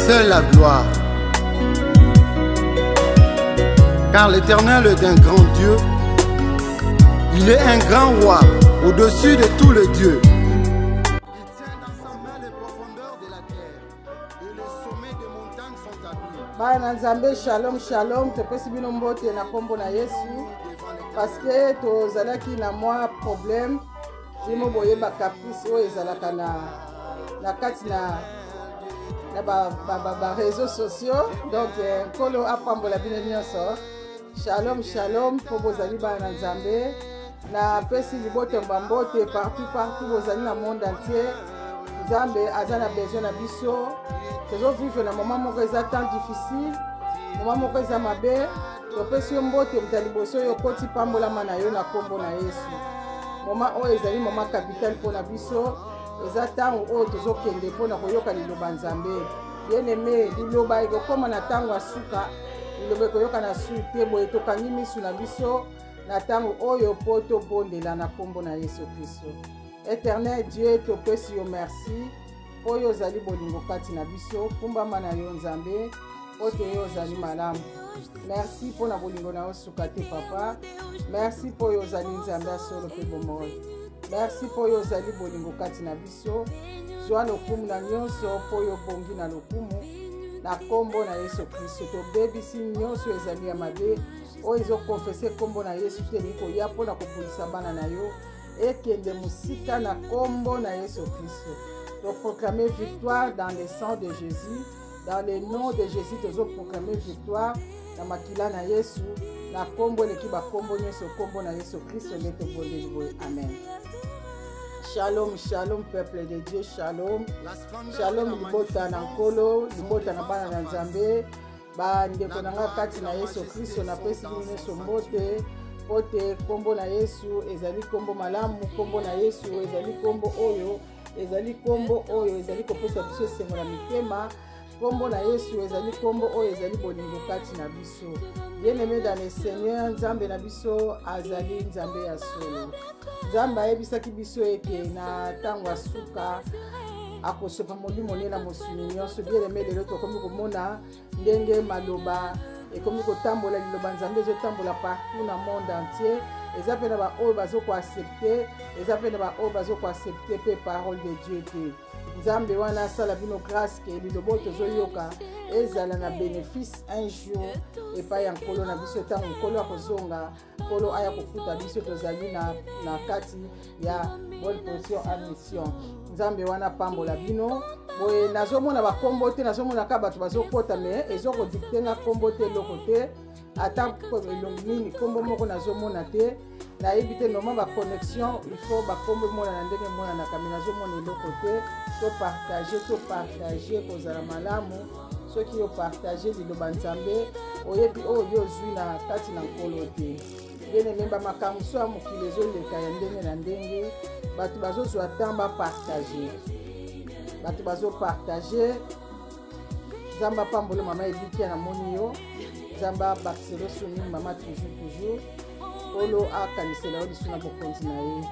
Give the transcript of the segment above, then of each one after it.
seul la gloire. Car l'Éternel est un grand Dieu. Il est un grand roi au-dessus de tous les dieux. Il tient dans sa main les profondeurs de la terre et les sommets des montagnes sont à lui. Bana Nzambe, shalom shalom, topesi bino mbote na kombo na Yesu parce que tozalaki na mwa problème bino boye ba caprice oyo ezalaka na kati na ba réseaux sociaux. Donc nkolo apambola bino nyonso. Shalom shalom po bozali bana Nzambe na pesi libote mbambote partout bozali na monde entier. Nzambe aza na besoin na biso. Tozo vivre na moment moko eza temps difficile, moment moko eza mabe, topesi yo mbote mutaliboso yo koti pambolama na yo na kombo na Yesu. Moment oyo ezali moment capital mpona biso, eza ntango oyo tozokende mpona koyoka liloba Nzambe. Bien aimé, liloba ekokoma na ntango ya suka, liloba ekoyoka na suka te boye tokangi misu na biso na ntango oyo mpo tobondela na kombo na Yesu Kristo. Éternel Dieu, topesi yo merci. Oyo zali bolingo kati na biso, pumbama na yo Nzambe, ote yo zali malamu. Merci pour na bolingo na yo suka te papa. Merci pour yo zali Nzambe asolo pe bomoi. Merci pour yo zali bolingo kati na biso. Zwa lokumu na nyonso po yo bongi na lokumu. Na kombo na Yesu Kristo to bebisi nyonso ezali ya mabe. Oyo ezo confesse kombo na Yesu te niko ya po na kopulisa bana na yo. Ekende musika na kombo na Yesu Kristo. De proclamer victoire dans le sang de Jésus, dans le nom de Jésus, de proclamer victoire dans makila na Yesu, na kombo leki ba kombo nyeso kombo na Yesu Christ lete boleli. Amen. Shalom, shalom peuple de Dieu, shalom. Shalom libota na nkolo, libota na bana na Nzambe, ba ndeko na nga kati na Yesu Christ na pesi nyeso mbote. Ote kombo na Yesu ezali kombo malamu, kombo na Yesu ezali kombo oyo ezali kombo oyo ezali kopesa biso esengo na mitema. Kombo na Yesu ezali kombo oyo ezali bolingo kati na biso. Bien-aimé dans le Seigneur, Nzambe na biso azali Nzambe ya solo. Nzambe ayebisaki biso eke na ntango ya suka akosopa molimo na mosuni nyonso. Bien-aimé, lelo tokomi komona ndenge maloba ekomi kotambola liloba Nzambe ezotambola partout na monde entier. Eza pe na ba oyo bazoko accepter, eza pe na ba oyo bazoko accepter pe parole de Dieu te. Nzambe wana asala bino grâce ke lilobo tozoyoka ezala na bénéfice un jour epai ya nkolo na biso ntango nkolo akozonga, nkolo aya kokuta biso tozali na kati ya bonne position à mission. Nzambe wana pambola bino boye nazomona bakombo te, nazomona ka bato bazokota me ezokodikte nga kombo te eloko te ata elongi nini kombo moko nazomona te. Nayebi te noma ba connexion il faut bakombo mona na ndenge mona na kami nazomona eloko te. To partager kozala malamu soki yo partager liloba Nzambe oyebi oyo yozwi na kati na nkolo te. Bien-aimé, ba makambo so ya mokili ezoleka ya ndenge na ndenge, bato bazozwa temps bapartager, bato bazopartager. Nzambe apambole mama Edikia na moni yo, Nzambe abakiselo soni mama toujours olo akanisela yo lisu na bokonzi na ye.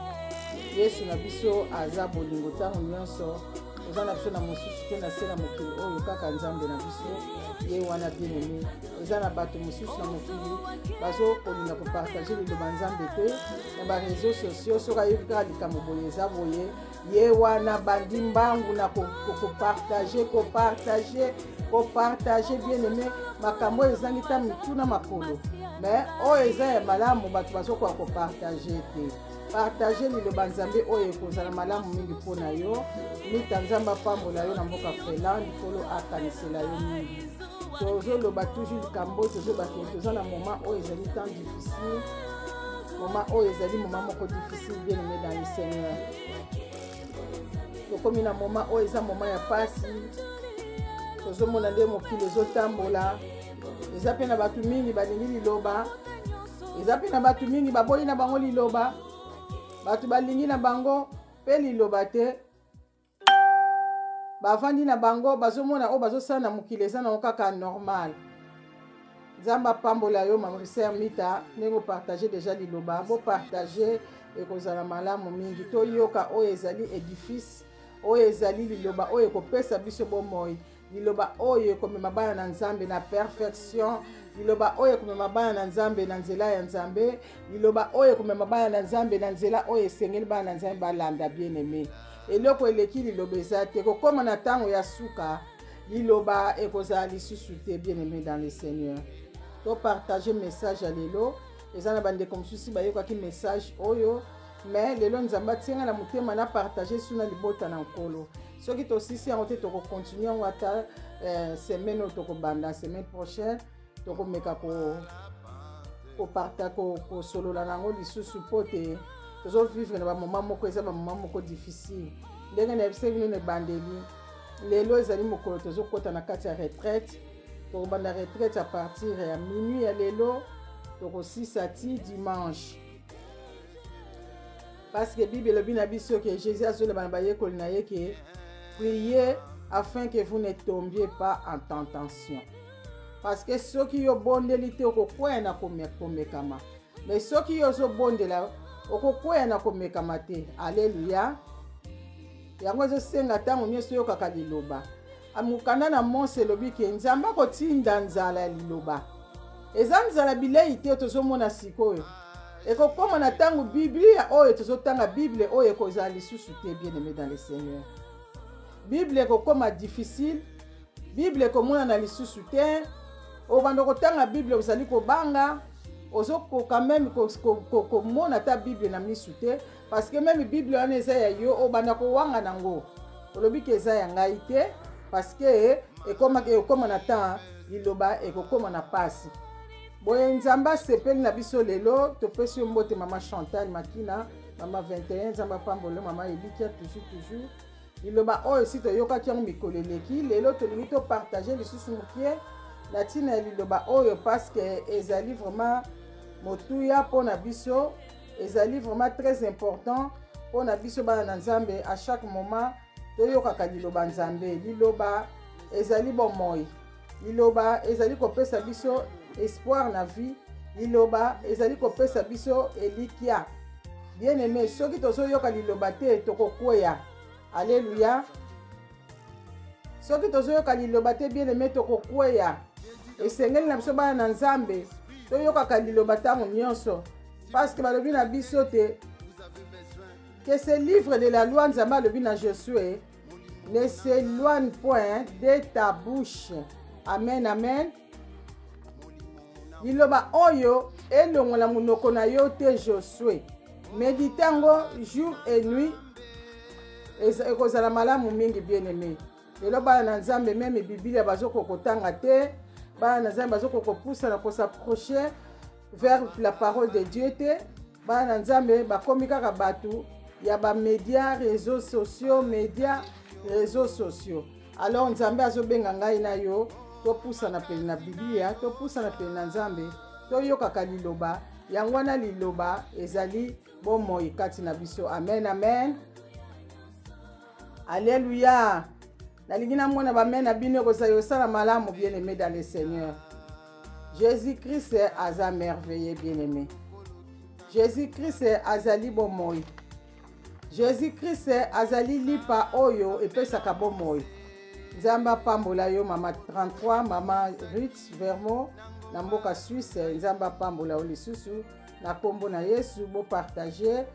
Yesu na biso aza bolingo ntango nyonso, oza na biso na mosusu te na se na mokili oyo kaka Nzambe na biso ye wana. Bien-aimé, eza na bato mosusu na mokili bazokolinga kopartage liloba Nzambe te na ba réseaux sociaux. Soki ayebi kaka likambo boye eza boye ye wana bandi mbangu na kopartage. Bien-aimé, makambo ezangi ta mituna makolo mais oyo eza ya malamu bato bazokoka kopartage te. Partager liloba Nzambe oyo ekozala malamu mingi mpona yo. Mita Nzambe apambola yo na mboka Finlande kolo akanisela yo mingi. Tozoloba toujours likambo tozoba toza na moment oyo ezali temps difficile, moment oyo ezali moment moko difficile. Bien-aimé dans le Seigneur, tokomi na moment oyo eza moment ya pasi. Tozomona nde mokili ezotambola, eza pe na bato mingi balingi liloba, eza pe na bato mingi baboyi na bango liloba, bato balingi na bango pe liloba te. Bavandi na bango bazomona oyo bazosala na mokili eza nango kaka normal. Nzambe apambola yo mama Riser Mita ndenge opartage deja liloba, bopartage ekozala malamu mingi. Toyoka oyo ezali édifice, oyo ezali liloba oyo ekopesa biso bomoi. liloba oyo ekomema bana na nzambe na perfection, liloba oyo ekomema bana na nzambe na nzela ya nzambe, liloba oyo ekomema bana na nzambe na nzela oyo esengeli bana na nzambe balanda bien aimé. Eloko eleki liloba eza te kokoma na ntango ya suka liloba ekozala lisusu te bien aimé dans le Seigneur. To partager message ya lelo eza na bandeko mosusu bayokaki message oyo, mais lelo nzambe atienga na motema na partager suna libota na nkolo. Soki tosisi yango te tokokontinue yango ata semaine oyo tokobanda semaine prochaine tokomeka kosolola nango lisusu mpo te tozovivre na bamoma moko eza bamoma moko difficile. Ndenge na yebisa bino na ebandeli lelo ezali mokolo tozokota na kati ya retraite, tokobanda retraite à partir ya minuit ya lelo tokosisa ti dimanche, parce que Bible elobi na biso ke Jésus azoloba na bayekoli na ye ke priez afin que vous ne tombiez pas en tentation. Parce que soki yo bondeli te okokwea na komekama, mais soki yo ozobondela okokwea na komekama te. Alléluia. Yango ezosenga ntango nyonso oyokaka liloba. Amukanda na Mose elobi ke nzambe akotinda nzala ya liloba. Eza nzala bilei te tozomona sikoyo. Ekokoma na ntango Biblia oyo tozotanga Bible oyo ekozala lisusu te bien aimé dans le Seigneur. Bible ekokoma difficile, Bible ekomona na lisusu te. Obanda kotanga Bible ozali kobanga, ozokoka même komona ta Bible na misu te, parce que même Bible wana eza ya yo obanda kowanga nango. Olobi ke eza ya ngai te, parce que ekoma na temps liloba ekokoma na pasi. Boye nzamba sepeli na biso lelo topesi yo mbote mama Chantal Makina, mama 21 nzamba pambolo mama Elikia toujours. Liloba oyo si toyokaki yango mikolo eleki lelo tolingi to partager lisusu mokie na ntina ya liloba oyo, parce que ezali vraiment motuya mpo na biso, ezali vraiment très important mpo na biso bana na nzambe. À chaque moment toyokaka liloba nzambe, liloba ezali bomoi, liloba ezali kopesa biso espoir na vie, liloba ezali kopesa biso elikia. Bien aimé, soki tozoyoka liloba te tokokweya. Alléluia. Soki tozoyoka liloba te bien aimé tokokweya. Esengeli na biso bana na nzambe toyokaka liloba ntango nyonso, parce que balobi na biso te que ce livre de la loi nzambe alobi na Josué ne s'éloigne point de ta bouche. Amen, amen. Liloba oyo elongola monoko na yo te Josué. Méditango jour et nuit. Ekozala malamu mingi bien aimé. Lelo bana na nzambe meme Biblia bazoko kotanga te, bana na nzambe bazoko kopusa na s'approcher vers la parole de Dieu te. Bana na nzambe bakomi kaka batu ya ba médias réseaux sociaux. Alors nzambe azobenga ngai na yo topusa na peli na Biblia, topusa na peli na nzambe, toyokaka liloba, yango wana liloba ezali bomoi kati na biso. Amen, amen. Alléluia. Nalingi na mona ba mena bino ko sayo sala malamu bien aimé dans le Seigneur. Jésus-Christ aza merveilleux bien aimé. Jésus-Christ azali bomoi. Jésus-Christ azali lipa oyo epesaka bomoi. Nzamba pambola yo mama 33 mama Ruth Vermo na mboka Suisse. Nzamba pambola o lisusu na kombo na Yesu bo partager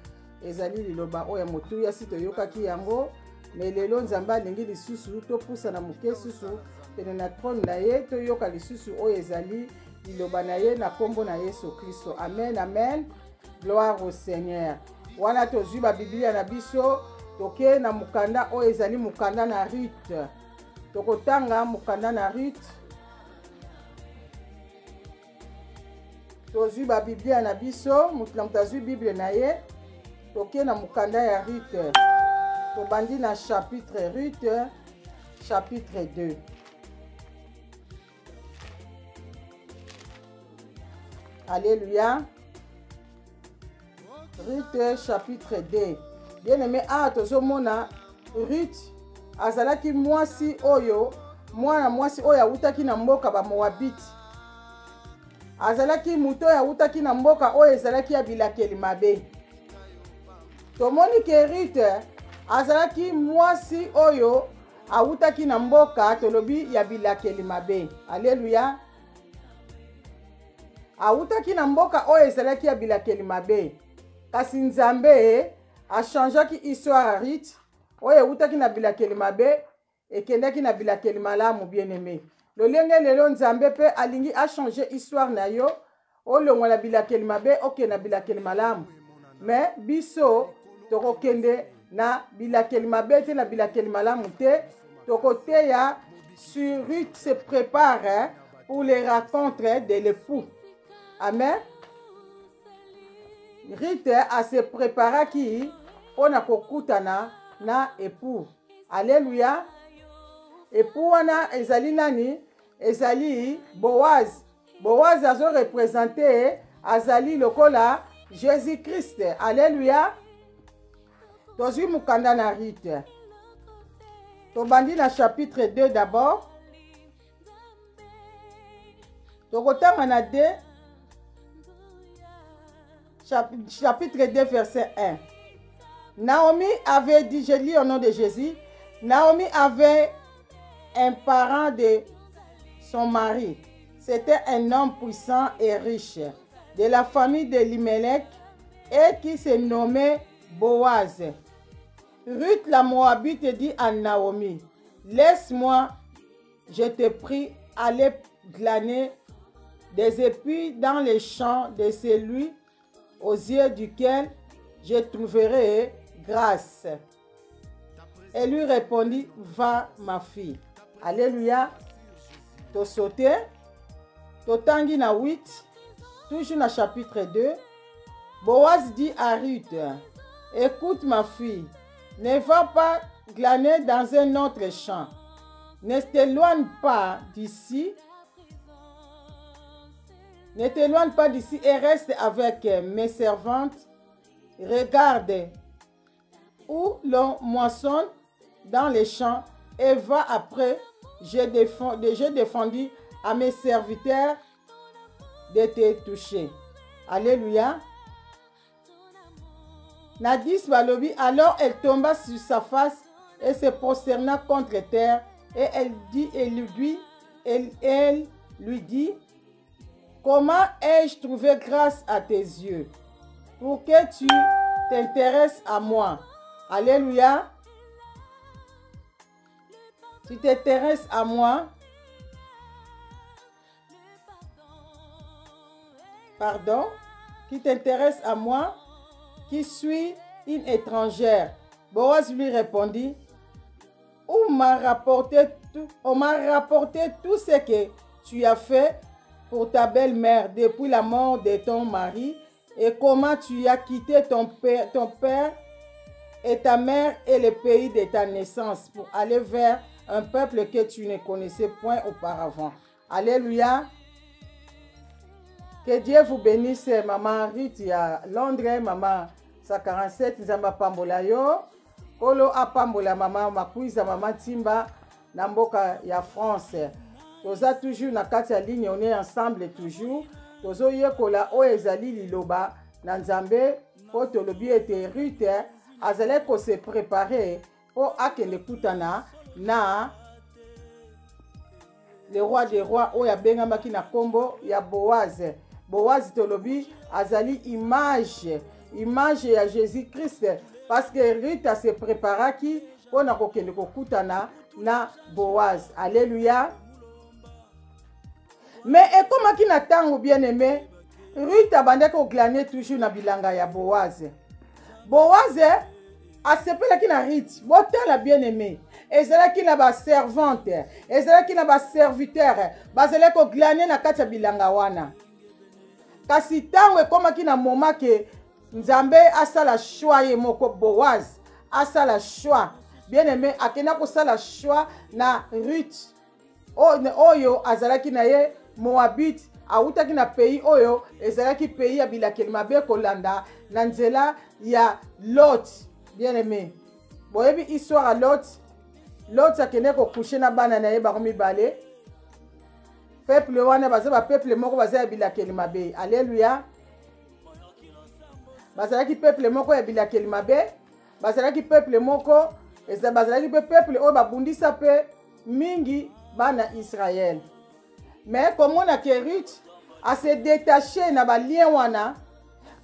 ezali liloba oyo motuya si toyokaki yango. Mais lelo nzamba alingi lisusu topusa na moke susu pene na trône na ye toyoka lisusu oyo ezali liloba na ye na kombo na Yesu Kristo. Amen, amen. Gloire au Seigneur. Wana tozwi ba Biblia na biso toke na mukanda oyo ezali mukanda na Ruth. Tokotanga mukanda na Ruth. Tozwi ba Biblia na biso, mutazwi Bible na ye toke na mukanda ya Ruth. Tobandi na chapitre Ruth, chapitre 2. Alléluia. Ruth, chapitre 2. Bien aimé, tozomona Ruth azalaki mwasi oyo, mwana mwasi oyo awutaki na mboka ba Moabite. Azalaki muto oyo awutaki na mboka oyo ezalaki ya bilakeli mabe. Tomoni ke Ruth azalaki mwasi oyo awutaki na mboka tolobi ya bilakeli mabe. Alléluia. Awutaki na mboka oyo ezalaki ya bilakeli mabe. Kasi Nzambe achangeaki histoire ya Ruth oyo awutaki na bilakeli mabe ekendaki na bilakeli malamu bien-aimé. Lolenge lelo Nzambe pe alingi a changer histoire na yo olongola bilakeli mabe okenda bilakeli malamu. Mais biso tokokende na bilakeli mabe te na bilakeli malamu te. Tokoteya sur Ruth se prépare pour les rencontres de l'époux. Amen. Ruth a se préparaki pona kokutana na époux. Alléluia. Époux wana ezali nani? Ezali Boaz. Boaz azo représenter azali lokola Jésus-Christ. Alléluia. Tozwi mukanda na Ruth. Tobandi na chapitre 2 d'abord. Tokotanga na 2. Chapitre 2 verset 1. Naomi avait dit, je lis au nom de Jésus, Naomi avait un parent de son mari. C'était un homme puissant et riche de la famille de Limelech et qui se nommait Boaz. Ruth la Moabite dit à Naomi, laisse-moi, je te prie, aller glaner des épis dans les champs de celui aux yeux duquel je trouverai grâce. Elle lui répondit, va ma fille. Alléluia. To sauté. To tangi na 8. Toujours dans chapitre 2. Boaz dit à Ruth, écoute ma fille, ne va pas glaner dans un autre champ. Ne t'éloigne pas d'ici. Ne t'éloigne pas d'ici et reste avec mes servantes. Regarde où l'on moissonne dans les champs et va après. J'ai défendu à mes serviteurs de te toucher. Alléluia. Nadis Balobi, alors elle tomba sur sa face et se prosterna contre terre et elle lui dit, comment ai-je trouvé grâce à tes yeux pour que tu t'intéresses à moi? Alléluia. Tu t'intéresses à moi. Pardon. Qui t'intéresse à moi, qui suis une étrangère. Boaz lui répondit, on m'a rapporté tout ce que tu as fait pour ta belle-mère depuis la mort de ton mari et comment tu as quitté ton père et ta mère et le pays de ta naissance pour aller vers un peuple que tu ne connaissais point auparavant. Alléluia. Que Dieu vous bénisse, maman Ruth à Londres, maman 147, Nzamba pambola yo. Kolo apambola maman makuiza maman Timba na mboka ya France. Toza toujours na kati ya ligne, on est ensemble toujours. Tozo yekola o ezali liloba na Nzambe po tolobi ete Ruth azale ko se préparer po akende kutana na le roi des rois oya bengamaki na kombo ya Boaz. Boaz tolobi azali image ya Jésus-Christ parce que Ruth a se préparaki pour na kokende kokutana na Boaz. Alléluia. Mais ekomaki na tango bien-aimé, Ruth abandaki oglaner toujours na bilanga ya Boaz. Boaz asepelaki na Ruth, botala bien-aimé. Ezalaki na ba servante, ezalaki na ba serviteur, bazalaki oglaner na kati ya bilanga wana. Kasi tango ekomaki na moma ke Nzambe asala choix ye moko, Boaz asala choix. Bien-aimé, akena kosala choix na Ruth. Oyo azalaki na ye Moabite, autaki na pays oyo ezalaki pays ya bilakeli mabe kolanda na nzela ya Lot. Bien-aimé, boyebi histoire à Lot. Lot akende ko coucher na bana na ye ba mibale. Peuple wana baza ba peuple moko baza ya bilakeli mabe. Alléluia. Bazalaki peuple moko ya bilakeli mabe. Bazalaki peuple moko eza bazalaki pe peuple oyo babundisa pe mingi bana Israël. Mais komona ke Ruth a se détaché na ba lien wana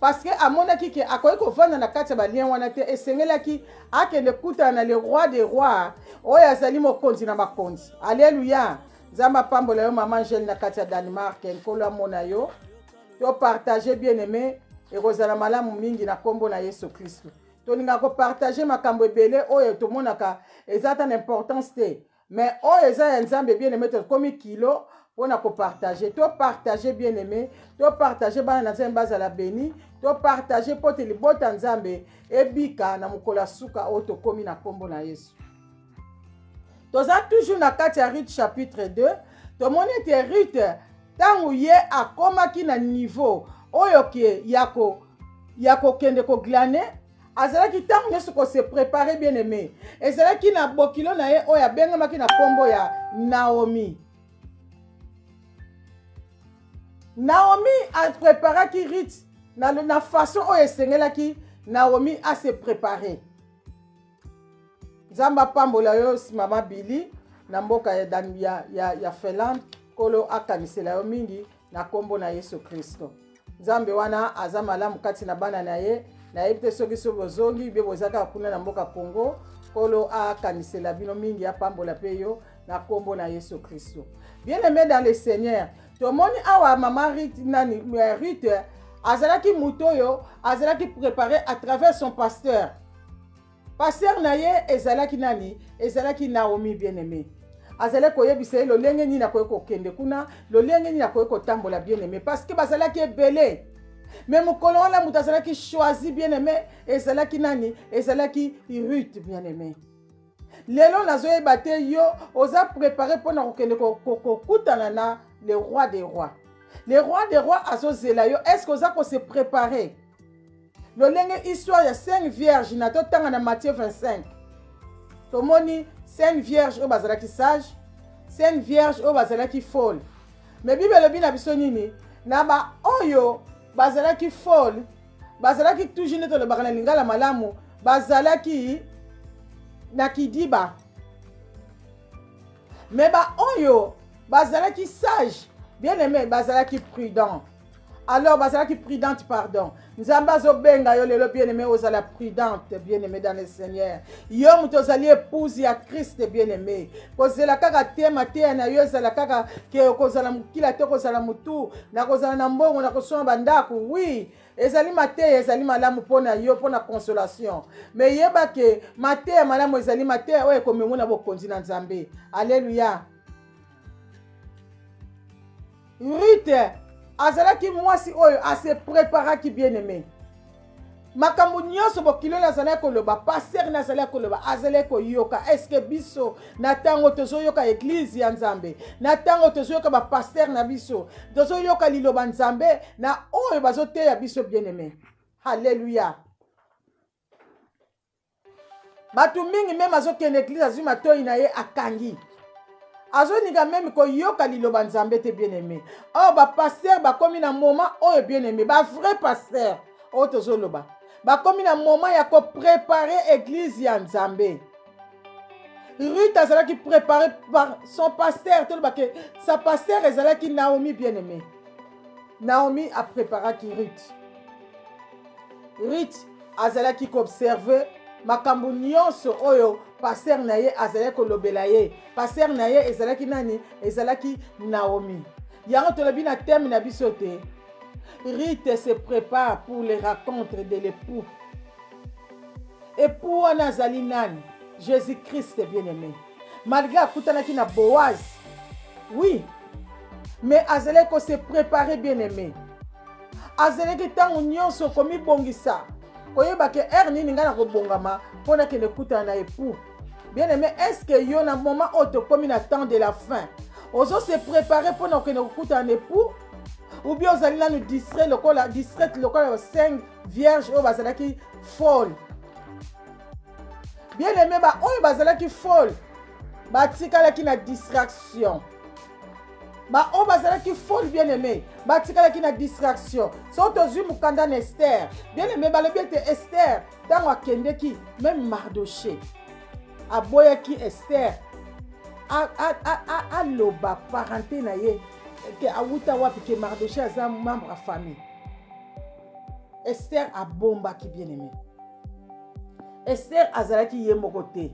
parce que amonaki ke akoki kovanda na kati ya ba lien wana te esengelaki akende kutana na le roi des rois oyo azali mokonzi na bakonzi. Alléluia. Zamba pambola yo maman Angèle na kati ya Danemark nkolo amona yo to partager bien aimé et kozala malamu mingi na kombo na Yesu Kristo. Toninga ko partager makambo ebele oyo tomonaka ezata na importance te mais oyo eza ya Nzambe bien aimé to komi kilo pona ko partager to partager bien aimé to partager bana na Nzambe bazala béni to partager pote libota Nzambe ebika na mukola suka oyo to komi na kombo na Yesu. Toza toujours na kati ya Ruth chapitre 2 tomoni te Ruth tangu ye akomaki na niveau oyo ke yako kende ko glaner azalaki tangu nyonso ko se préparer bien aimé ezalaki na bokilo na ye oyo abengamaki na kombo ya Naomi. Naomi a préparaki Ruth na façon oyo esengelaki Naomi a se préparer. Zamba pambola yo mama Billy na mboka ya Finlande kolo akanisela yo mingi na kombo na Yesu Kristo. Nzambe wana aza malamu kati na bana na ye na yebite soki bozongi be bozaka kuna na mboka Congo kolo akanisela bino mingi apambola pe yo na kombo na Yesu Kristo. Bien-aimé dans le Seigneur, tomoni awa mama Ruth azalaki mutoyo azalaki préparé à travers son pasteur. Pasteur na ye ezalaki nani? Ezalaki Naomi bien-aimé. Azalaki koyebisa lo lenge ni na koyeko kende kuna, lo lenge ni na koyeko tambola bien-aimé parce que bazalaki ebele. Mais mukolo wana mutu azalaki choisi bien-aimé, ezalaki nani? Ezalaki Ruth bien-aimé. Lelo nazoyeba te yo oza préparé pour na kokende kokutana na le roi des rois. Le roi des rois azozela yo, est-ce que oza ko se préparer? Le lenge histoire ya 5 vierges na totanga na Matthieu 25. Tomoni 5 vierges o bazalaki sage, 5 vierges o bazalaki folle. Mais Bible lobi na biso nini? Na ba oyo bazalaki folle, bazalaki toujours neto le bakana lingala malamu, bazalaki na kidiba. Mais ba oyo bazalaki sage, bien aimé, bazalaki prudent. Alors, bazalaki prudente, pardon. Nzamba zo benga yo lelo bien-aimé ozala prudente, bien-aimé dans le Seigneur. Yo mutozali épouse ya Christ, bien-aimé. Kozela kaka tema te na yo zala kaka ke kozala mukila te kozala mutu, na kozala na mbongo na kosoma bandako. Oui, ezali mate ezali malamu pona yo pona consolation. Mais yeba ke mate malamu ezali mate oyo komemo na bokonzi na Nzambe. Alléluia. Ruth azalaki mwasi oyo ase préparaki bien-aimé. Makambo nyonso bokilo nazalaki koloba, pasteur nazalaki koloba, azalaki koyoka. Est-ce que biso na tango tozoyoka église ya Nzambe, na tango tozoyoka ba pasteur na biso, tozoyoka liloba Nzambe na oyo bazoteya biso bien-aimé. Alléluia. Batu mingi même azokende église azuma toyi na ye akangi. Azoninga même koyoka liloba Nzambe te bien-aimé. Oh ba pasteur ba komi na moment oyo bien-aimé, ba vrai pasteur o tozoloba. Ba komi na moment ya ko préparer église ya Nzambe. Ruth azalaki préparé par son pasteur, toloba ke sa pasteur ezalaki Naomi bien-aimé. Naomi a préparé Ruth. Ruth azalaki observer makambo nyonso oyo pasteur na ye azalaki kolobela ye. Pasteur na ye ezalaki nani? Ezalaki Naomi. Yango tolobi na thème na biso te. Ruth se prépare pour les rencontres de l'époux. Époux wana azali nani? Jésus-Christ bien-aimé. Malgré akutanaki na Boaz. Oui. Mais azalaki ko se préparer bien-aimé. Azalaki tango nyonso komi bongisa. Koyeba ke nini nga na kobongama pona ke nekutana na époux. Bien-aimé, est-ce que yo na moment auto komi na temps de la fin? Ozo se préparer pona ke nekutana na époux? Ou bien ozali na nous distrait lokola 5 vierges o bazalaki folle. Bien-aimé, ba oyo bazalaki folle. Ba tikalaki na distraction. Ba o bazalaki folle bien-aimé, ba tikalaki na distraction. So tozui mukanda na Esther. Bien-aimé, ba lobi ete Esther tango akendeki même Mardoché. aboyaki Esther aloba parenté na ye ke awuta wapi ke Mardoché aza membre à famille. Esther abombaki bien-aimé. Esther azalaki ye moko te.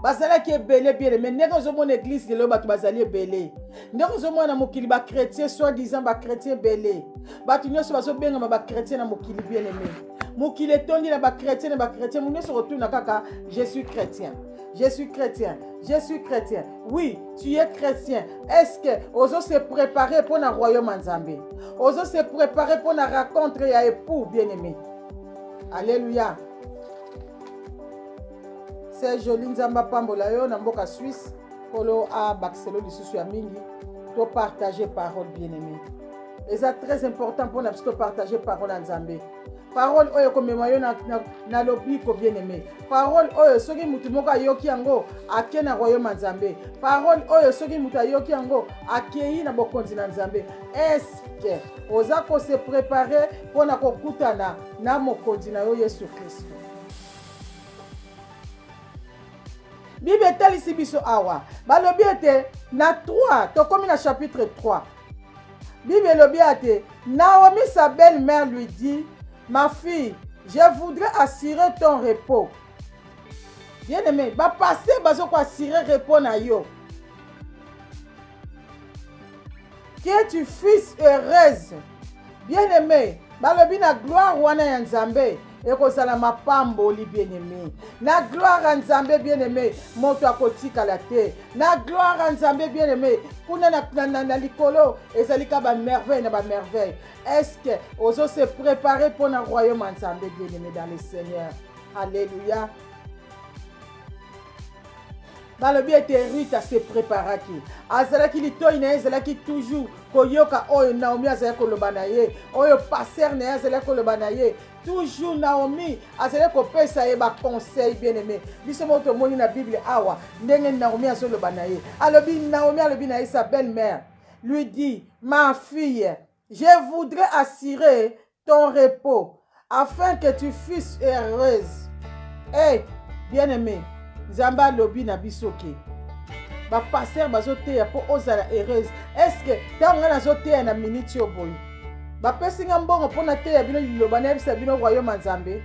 Bazalaki ebele bien-aimé. Ndenge ozomona église lelo bato bazali ebele. Ndenge ozomona mokili ba chrétien soi-disant ba chrétien ebele. Bato nyonso bazobengama ba chrétien na mokili bien-aimé. Mokili etondi na ba chrétien na ba chrétien. Mo nyonso retourna kaka je suis chrétien. Je suis chrétien. Je suis chrétien. Oui, tu es chrétien. Est-ce que ozo se préparer pour le royaume Nzambe? Ozo se préparer pour la rencontre ya époux bien-aimé. Alléluia. C'est joli Nzamba pambola yo na mboka Suisse. Kolo a Baxelo lisusu ya mingi. To partager parole bien-aimé. Et c'est très important pour nous partager parole en Nzambe. Parole oyo komema na lobi ko bien-aimé. Parole oyo soki mutu moko ayoki yango ake na royaume Nzambe. Parole oyo soki mutu ayoki yango akei na bokonzi na Nzambe. Est-ce que oza ko se préparer pour na kokutana na mokonzi na yo Yesu Christ? Bible talisi biso awa. Balobi ete na 3, to komi na chapitre 3. Bible lobi ate Naomi sa belle-mère lui dit: ma fille, je voudrais assurer ton repos. Bien-aimé, va passer bazo ko assurer repos na yo. Que tu fusses heureuse. Bien-aimé, balobi na gloire wana ya Nzambe. Et que ça la mapamboli bien-aimé. Na gloire à Nzambe bien-aimé. Moto akotika la terre. Na gloire à Nzambe bien-aimé. Kuna na likolo. Et ça lika ba merveille na ba merveille. Est-ce que oso se préparer pour le royaume Nzambe bien-aimé dans le Seigneur? Alléluia. Balobi ete Ruth a se préparaki. Azalaki litoi na ezalaki toujours koyoka oyo Naomi azalaki koloba na ye. Oyo passer na azalaki koloba na ye. Toujours Naomi azalaki kopesa ye ba conseil bien-aimé. Biso moto moni na Bible awa ndenge Naomi azoloba na ye. Alobi Naomi alobi na ye sa belle-mère lui dit: ma fille, je voudrais assurer ton repos afin que tu fusses heureuse. Hey, bien-aimé, Nzamba lobi na bisoke. Ba passer bazoteya po ozala heureuse. Est-ce que tanga nazoteya na minute yo boy? Ba pesinga mbongo pona teya bino liloba na yebisa bino royaume Nzambe.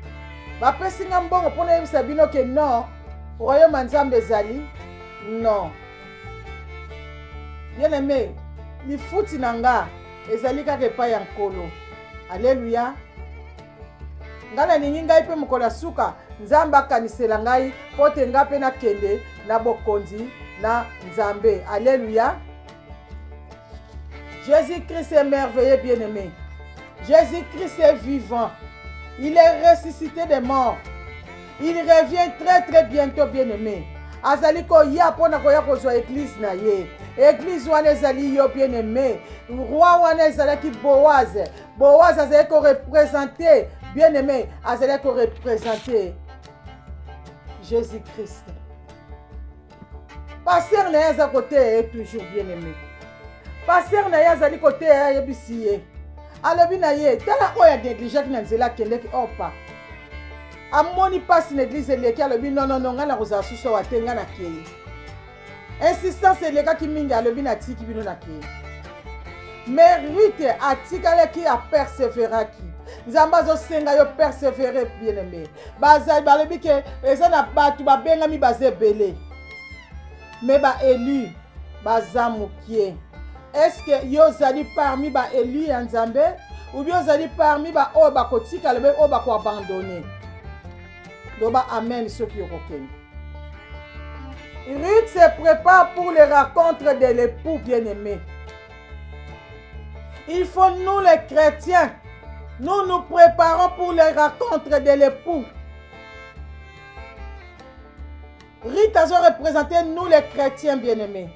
Ba pesinga mbongo pona yebisa bino ke non, royaume Nzambe ezali non. Bien-aimé, li futi nanga ezali kaka epai ya nkolo. Alléluia. Ngana ningi ngai pe mokola suka Nzamba kanisela ngai pote nga pe na kende na bokonzi na Nzambe. Alléluia. Jésus-Christ est merveilleux bien-aimé. Jésus-Christ est vivant. Il est ressuscité des morts. Il revient très très bientôt bien-aimé. Azali ko ya pona ko ya ko zo église na ye. Église wana ezali yo bien-aimé. Roi wana ezalaki Boaz. Boaz azali ko représenter bien-aimé, azali ko représenter Jésus-Christ. Pasteur na yaza côté est toujours bien-aimé. Pasteur na yaza li côté ya yebisiye. Alobi na ye, tala oya négligé na nzela kendeki opa. Amoni passe l'église eleki alobi non non non ngana koza suso watenga na kei. Insistance eleka ki mingi alobi na tiki bino na kei. Mais Ruth atikaleki a persévéraki. Nzamba zo senga yo persévérer bien-aimé. Bazali balobi ke eza na batu babengami bazebele. Mais ba élu bazamukie. Est-ce que yo zali parmi ba élu ya Nzambe ou bien zali parmi ba o ba kotika le o ba ko abandonner? Doba amen ceux qui okokeni. Ruth se prépare pour les rencontres de l'époux bien-aimé. Il faut nous les chrétiens, nous nous préparons pour les rencontres de l'époux. Ruth a représenté nous les chrétiens bien-aimés.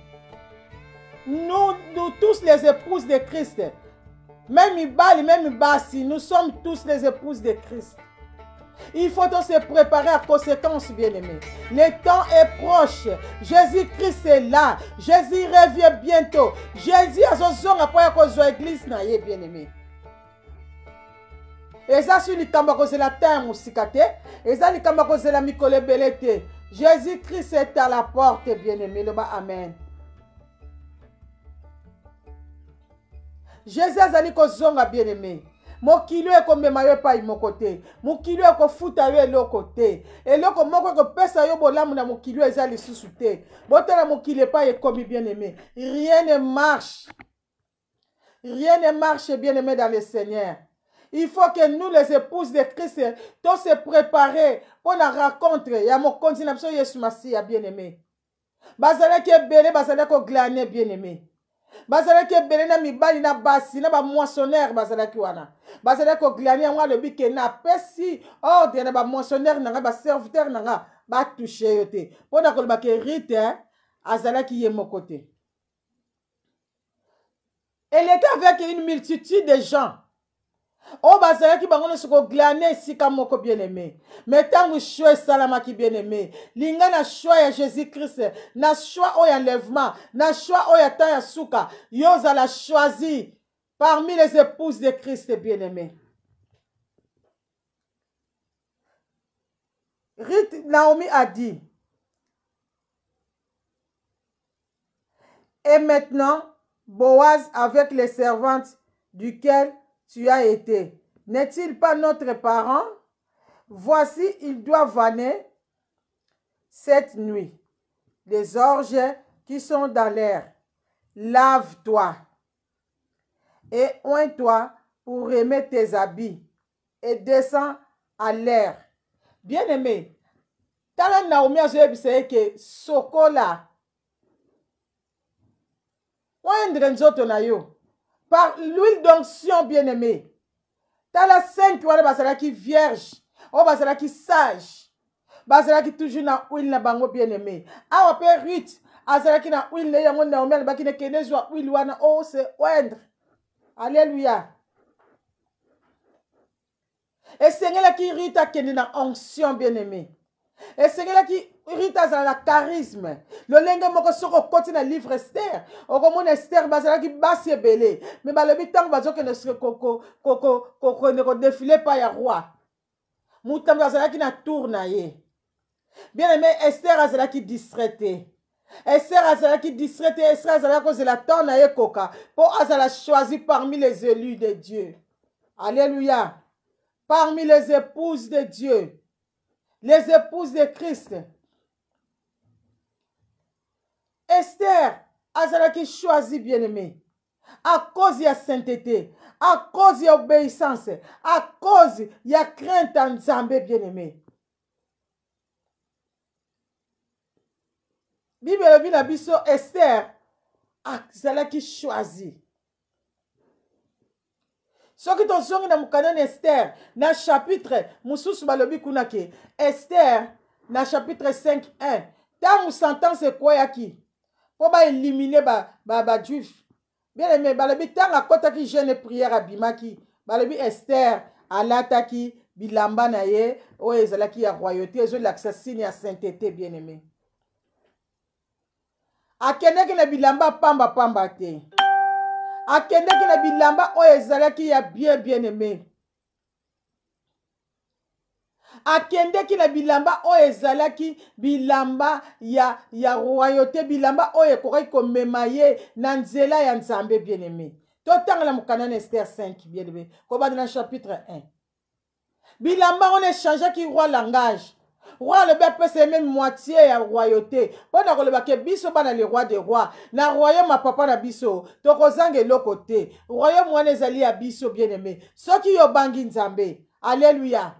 Nous tous les épouses de Christ. Même Ibali, même Ibassi, nous sommes tous les épouses de Christ. Il faut donc se préparer à conséquence, bien-aimés. Le temps est proche. Jésus-Christ est là. Jésus revient bientôt. Jésus a son son après à cause de l'église, bien-aimés. Et ça, sur les kambakos de la terre, mousikate. Et ça, les kambakos de la mikole belete. Jésus-Christ est à la porte, bien-aimé. Le bas, amen. Jésus azali kozonga, bien-aimé. Mokili ekomema yo epai moko te. Mokili ekofuta yo eloko te. Eloko moko ekopesa yo bolamu na mokili eza lisusu te. Botala mokili epai ekomi, bien-aimé. Rien ne marche. Rien ne marche, bien-aimé, dans le Seigneur. Il faut que nous, les épouses de Christ, tous se préparer pour la rencontre. Il y a mon continent, Yesu Masia, bien-aimé. Bazalaki ebele, bazalaki oglané, bien-aimé. Bazalaki ebele na mibali na basi na ba moissonneur bazalaki wana. Bazalaki oglané ngwa le bike na pesi ordre na ba moissonneur na ba serviteur na ba toucher yote. Pona ko ba ke rite azalaki ye mokote. Elle était avec une multitude de gens. Oh, bazalaki bango ne soko glané sika moko, bien-aimé. Mais tangu choix salama ki, bien-aimé. Linga na choix ya Jésus-Christ, na choix o enlèvement, na choix o ya temps ya souka. Yoza la choisi parmi les épouses de Christ, bien-aimé. Naomi a dit, et maintenant, Boaz avec les servantes duquel tu as été, n'est-il pas notre parent? Voici, il doit vanner cette nuit. Les orges qui sont dans l'air, lave-toi et oins-toi pour remettre tes habits et descends à l'air. Bien-aimé, tala Naomi a dit que sokola oindre nzoto na yo par l'huile d'onction, bien-aimé. Tala 5 wana bazalaki vierge, o bazalaki sage, bazalaki toujours na huile na bango, bien-aimé. Awa pe Ruth azalaki na huile na yango Naomi alobaki ne kende zwa huile wana o se oindre. Alléluia. Et sengelaki Ruth akende na onction, bien-aimé. Et sengelaki Ruth azala na charisme. Le lenge moko soko koti na livre Esther. Okomona Esther bazalaki basi ebele. Mais balobi tango bazoke ne ko défilé pa ya roi. Mutambo azalaki na tour na ye. Bien-aimé, Esther azalaki distraite. Esther azalaki distraite. Esther azalaki kozela temps na ye koka. Pour azala choisi parmi les élus de Dieu. Alléluia. Parmi les épouses de Dieu. Les épouses de Christ. Esther azalaki choisi, bien-aimé, à cause de la sainteté, à cause de l'obéissance, à cause de la crainte en Nzambe, bien-aimé. Bible bina biso Esther azalaki choisi. Ce qui t'ont sonné dans mon Esther, dans le chapitre, Moussous balobi kunake, Esther, dans le chapitre 5:1, tant ou sentence quoi yaki? Pour éliminer ba juif. Bien aimé, balobi tant la kota ki jeune prière à bimaki, balobi Esther, alataki, bilamba na ye, o ezalaki ya royauté, ezo l'accessine ya sainteté, bien aimé. Akende na bilamba pamba pamba te. Akende ki na bilamba o ezalaki ya bien bien aimé. Akende ki na bilamba o ezalaki bilamba ya royauté, bilamba o ekoki komema ye na nzela ya Nzambe, bien aimé. Totanga na mukana Esther 5, bien aimé. Koba dans chapitre 1. Bilamba on échange ki roi langage. Roi le peuple c'est même moitié ya royauté. Pendant que le baké biso bana le roi des rois. Na royaume ma papa na biso. Toko zange lo côté. Royaume wana ezali ya biso, bien aimé. Soki yo bangi Nzambe. Alléluia.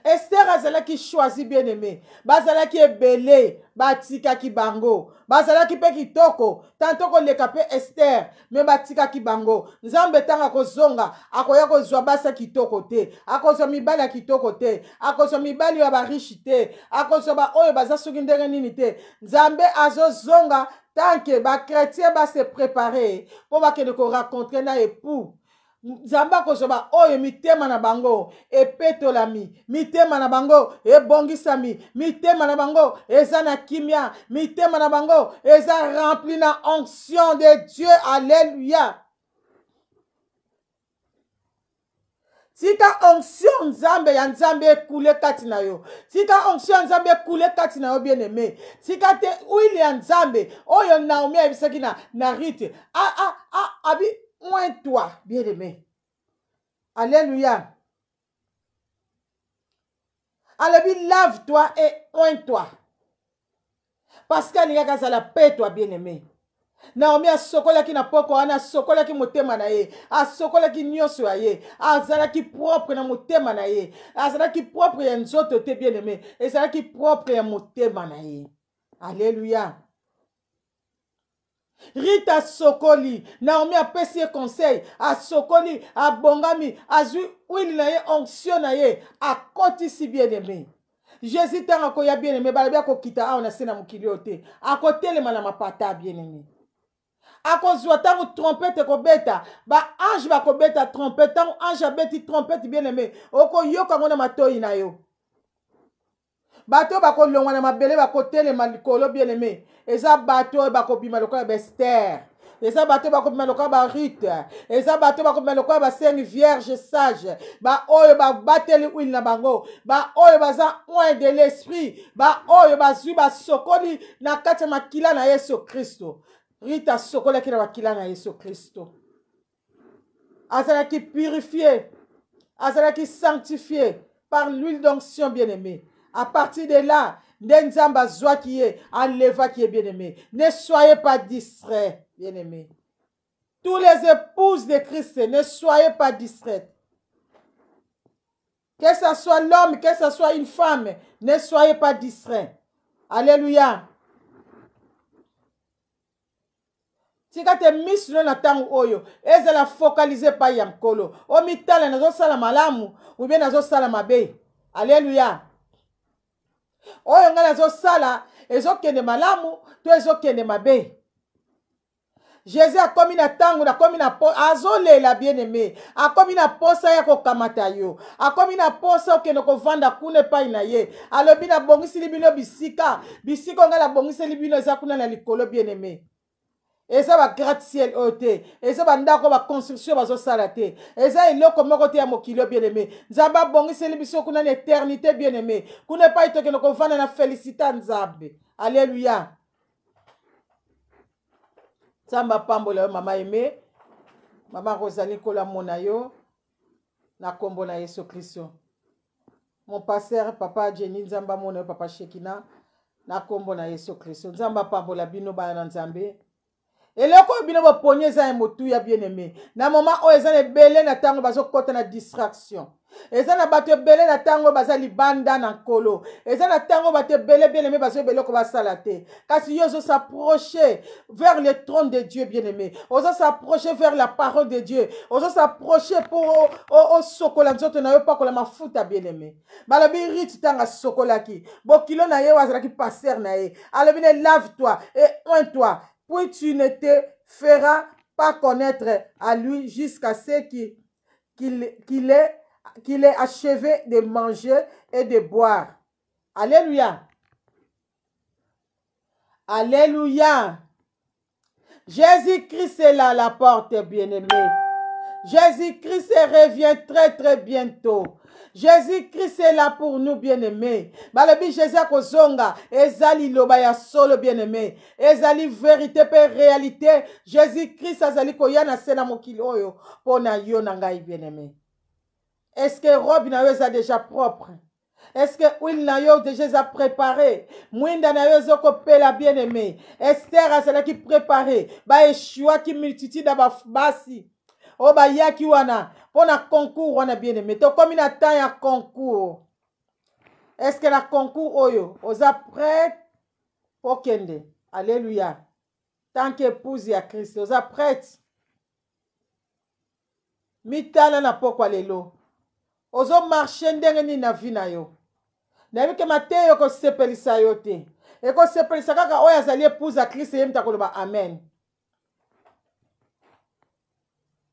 Esther azalaki choisi, bien aimé. Bazalaki ebele, batika ki bango. Bazalaki pe kitoko, tantoko leka pe Esther, me batika ki bango. Nzambe tanga kozonga, akoya kozwa basa kitoko te, akozwa mibali ya kitoko te, akozwa mibali ya barishi te, akozwa ba oyo baza soki ndenge nini te. Nzambe azozonga tanke ba chrétien ba se préparer pour ba kende ko rencontrer na époux. Nzamba kozoba oyo mitema na bango epetolami, mitema na bango ebongisami, mitema na bango eza na kimia, mitema na bango eza rempli na onction de Dieu. Alléluia. tika onction nzambe ya nzambe ekule kati na yo, tika onction ya nzambe ekule kati na yo bien aimé, tika te huile ya nzambe oyo Naomi ayebisaki na Rite abi oins-toi bien aimé. Alléluia. Alebi lave-toi et oins-toi. Parce qu'elle y a la paix, toi bien aimé. Naomi a sokola ki na poko ana sokola ki motema na ye, a sokola ki nyoso ya ye, azala ki propre na motema na ye, azala ki propre ya nzoto te bien aimé, ezala ki propre ya motema na ye. Alléluia. Rita sokoli, Naomi a pesi conseil, a sokoli, a bongami, a zui huile na ye, onction na ye, a koti si bien aimé. Jésus tanga ko ya bien aimé, balabia ko kita a ona sena mukiliote, a kote le mana mapata bien aimé. Akozwa tango trompette kobeta, ba ange ba kobeta trompette, tango ange abeti trompette bien aimé, oko yoka ngona matoi na yo. Bato ba kolongwa na mabele ba kotele malikolo bien aimé. Eza bato ba kobima lokola ba Esther. Eza bato ba kobima lokola ba Rite. Eza bato ba kobima lokola ba Sainte Vierge sage. Ba oyo ba bateli huile na bango. Ba oyo baza oin de l'esprit. Ba oyo bazui ba sokoli na kati makila na Yesu Kristo. Rita sokola ki na makila na Yesu Kristo. Azala ki purifié. Azala ki sanctifié par l'huile d'onction bien-aimée. À partir de là, Nenzamba Zoa qui est, enleva qui est bien-aimé. Ne soyez pas distraits, bien-aimés. Tous les épouses de Christ, ne soyez pas distraites. Que ce soit l'homme, que ce soit une femme, ne soyez pas distraits. Alléluia. Si quand tu mis na tango oyo, ezala focaliser pa yankolo. O mitala nazo sala malamu, ou bien nazo sala mabe. Alléluia. Oyo nga nazo sala, ezokende malamu, to ezokende mabe. Jésus a komi na tango, na komi na po, azolela bien-aimé, a komi na posa ya kokamata yo, a komi na posa okende kovanda kune pa ina ye, alobi na bongisi libino bisika, bisika nga na bongisi libino eza kuna na likolo bien-aimé. Eza ba gratte-ciel ote, eza ba ndako ba construction bazo sala te, eza eloko moko te ya mokilo bien-aimé. Nzamba bongisi biso kuna na éternité bien-aimé. Kuna pa itoke no kovanda na félicita Nzambe. Alléluia. Nzamba pambola yo mama aimé, mama Rosalie kola mona yo na kombo na Yesu Kristo. Mon pasteur papa Jenny Nzamba mona yo papa Shekina na kombo na Yesu Kristo. Nzamba pambola bino ba na Nzambe. Eloko bino bo ponye za motu ya bien-aimé. Na moment o ezane belé na tango bazo kota na distraction. Ezana bato belé na tango baza libanda na kolo. Ezana tango bato belé bien-aimé bazo beloko basala te. Kasi yo zo s'approcher vers le trône de Dieu bien-aimé. Ozo s'approcher vers la parole de Dieu. Ozo s'approcher pour o sokola nzoto na yo pakola mafuta bien-aimé. Balobi Rite tanga sokola ki. Bokilo na ye wazala ki passer na ye. Alobi ne lave-toi et oins-toi. Puis tu ne te feras pas connaître à lui jusqu'à ce qu'il ait achevé de manger et de boire. Alléluia. Alléluia. Jésus-Christ est là à la porte, bien-aimé. Jésus-Christ revient très très bientôt. Jésus-Christ est là pour nous, bien-aimés. Balobi Jésus akozonga, ezali loba ya solo bien-aimé. Ezali vérité pe réalité. Jésus-Christ azali koyana sena mokili oyo pona yo na ngai bien-aimé. Est-ce que robe na yo est déjà propre? Est-ce que huile na yo déjà préparé? Mwinda na yo zoko pela bien-aimé. Esther azala ki préparé. Ba Yeshua ki multitude ba basi. O ba yaki wana pona concours wana bien-aimé. To komi na temps ya concours. Est-ce que la concours oyo oza prête pour kende? Alléluia. Tant qu'épouse ya Christ, oza prête. Mitala na pokwa lelo. Ozo marcher ndenge ni na vie na yo. Na yebike mateyo ko sepelisa yo te. E ko sepelisa kaka oyo azali épouse ya Christ yemta koloba amen.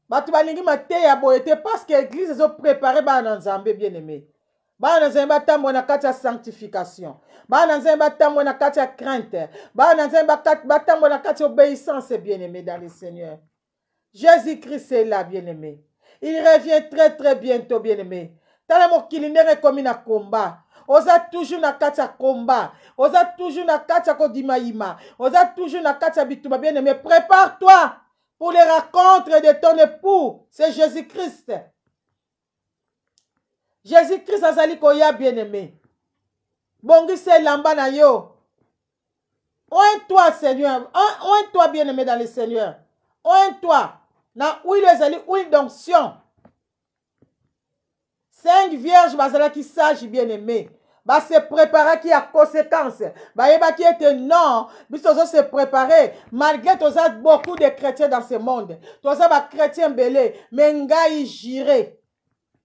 Batu balingi mateya boye te parce que l'église est préparée bana Nzambe bien-aimé. Bana Nzambe batambo na kati ya sanctification. Bana Nzambe batambo na kati ya crainte. Bana Nzambe batambo na kati ya obéissance bien-aimé dans le Seigneur. Jésus-Christ est là bien-aimé. Il revient très très bientôt, bien-aimé. Tala mokili ndenge komi na combat. Oza toujours na kati ya combat. Oza toujours na kati ya kodimaïma. Oza toujours na kati ya bituma, bien-aimé. Prépare-toi pour les rencontres de ton époux. C'est Jésus-Christ. Jésus-Christ azali koya, bien-aimé. Bongise lamba na yo. Oint-toi, Seigneur. Oint-toi, bien-aimé, dans le Seigneur. Oint-toi. Na huile ezali huile d'onction. 5 vierges bazala qui sage, bien-aimé. Ba se préparer qui a conséquence. Ba yeba qui était non. Biso se préparer. Malgré tous beaucoup de chrétiens dans ce monde. Tous ba chrétiens belé. Mais ngai j'irai.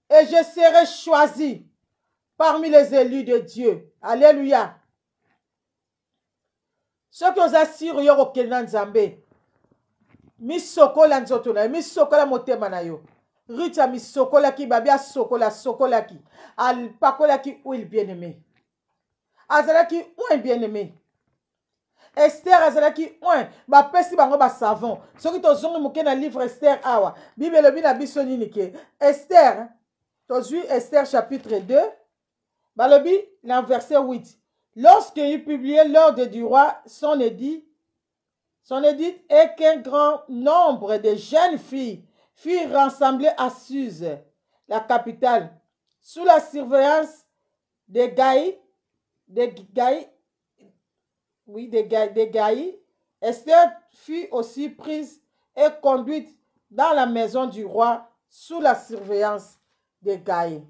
Et je serai choisi parmi les élus de Dieu. Alléluia. Ceux qui ont assuré au Kenan Zambé. Misokola nzotona, misokola motema na yo. Rita misokola ki babia sokola ki. Al pakola ki huile bien-aimé. Azala ki huile bien-aimé. Esther azala ki huile. Ba pesi bango ba savon. Soki to zongi muke na livre Esther awa. Bible lobi na biso nini ke. Esther, tozui Esther chapitre 2. Ba lobi na verset 8. Lorsqu'il eut publié l'ordre du roi, son édit est qu'un grand nombre de jeunes filles furent rassemblées à Suse, la capitale, sous la surveillance de Gaï. Esther fut aussi prise et conduite dans la maison du roi sous la surveillance de Gaï.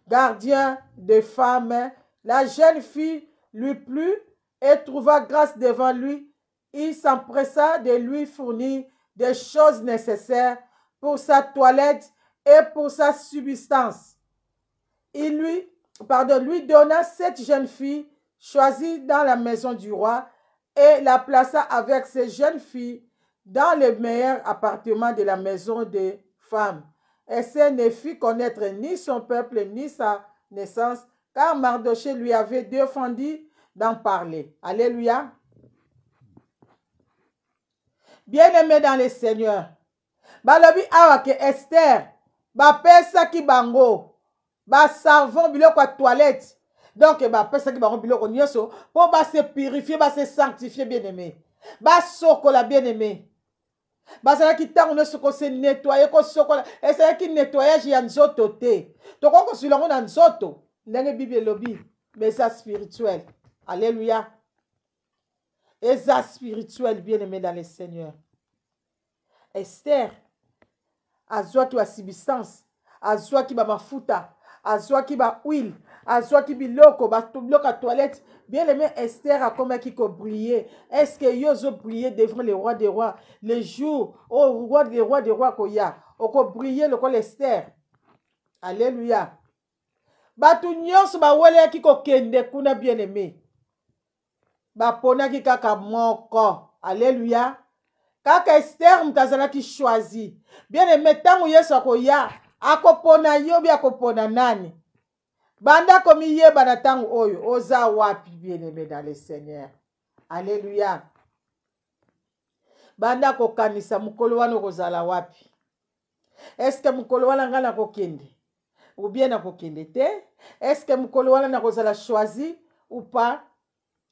Gardien de femmes, la jeune fille lui plut et trouva grâce devant lui. Il s'empressa de lui fournir des choses nécessaires pour sa toilette et pour sa subsistance. Il lui donna 7 jeunes filles choisies dans la maison du roi et la plaça avec ces jeunes filles dans le meilleur appartement de la maison des femmes. Esther ne fit connaître ni son peuple ni sa naissance, car Mardoché lui avait défendu d'en parler. Alléluia. Bien-aimé dans le Seigneur. Balobi awa ke Esther. Ba pesa ki bango. Ba savon biloko à toilette. Donc ba pesa ki bango biloko nyoso. Pour ba se purifier, ba se sanctifier, bien-aimé. Ba sokola, bien-aimé. Ba sala ki tango nyoso ko se nettoyer ko sokola. Et c'est qui nettoyage ya nzoto te. Toko ko sulango na nzoto. Ndenge Bible lobi. Mais ça spirituel. Alléluia. Et ça spirituel, bien-aimé dans le Seigneur. Esther, azwa ki ba substance, azwa ki ba mafuta, azwa ki ba huile, azwa ki biloko, ba biloko à toilette. Bien-aimé, Esther a comme qui ko briller. Est-ce que yozo briller devant le roi des rois, le jour au roi des rois koya, o ko briller le col Esther. Alléluia. Batu nyonso ba wele ki ko kende kuna, bien-aimé. Ba pona ki kaka moko. Alléluia. Kaka Esther mtazala ki choisi. Bien-aimé, tango Yesu akoya, akopona yo bi akopona nani. Banda komi yeba na tango oyo, oza wapi, bien-aimé dans le Seigneur. Alléluia. Banda kokanisa mukolo wana kozala wapi. Est-ce que mukolo wana ngana kokende? Ou bien na kokende te? Est-ce que mukolo wana na kozala choisi ou pas?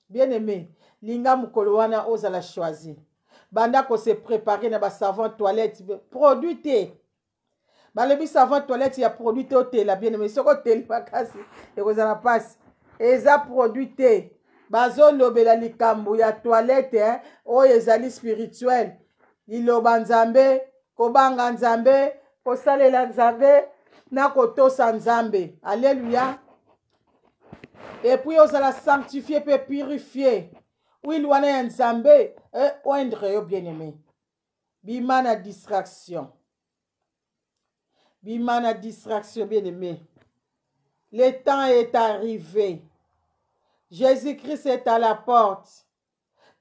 Bien-aimé, linga mukolo wana ozala choisi. Banda ko se préparer na ba savon toilette produit te. Balebi savon toilette ya produit te ote la, bien-aimé. Soko te pakasi e kozala passe. Eza produit te. Bazo lobela likambo ya toilette oyo ezali spirituel. Liloba nzambe, kobanga nzambe, kosalela nzambe, na kotosa nzambe. Alléluia. Et puis ozala sanctifié pe purifié. Oui, wana ya nzambe oindre yo, bien-aimé. Bimana distraction. Bimana distraction, bien-aimé. Le temps est arrivé. Jésus-Christ est à la porte.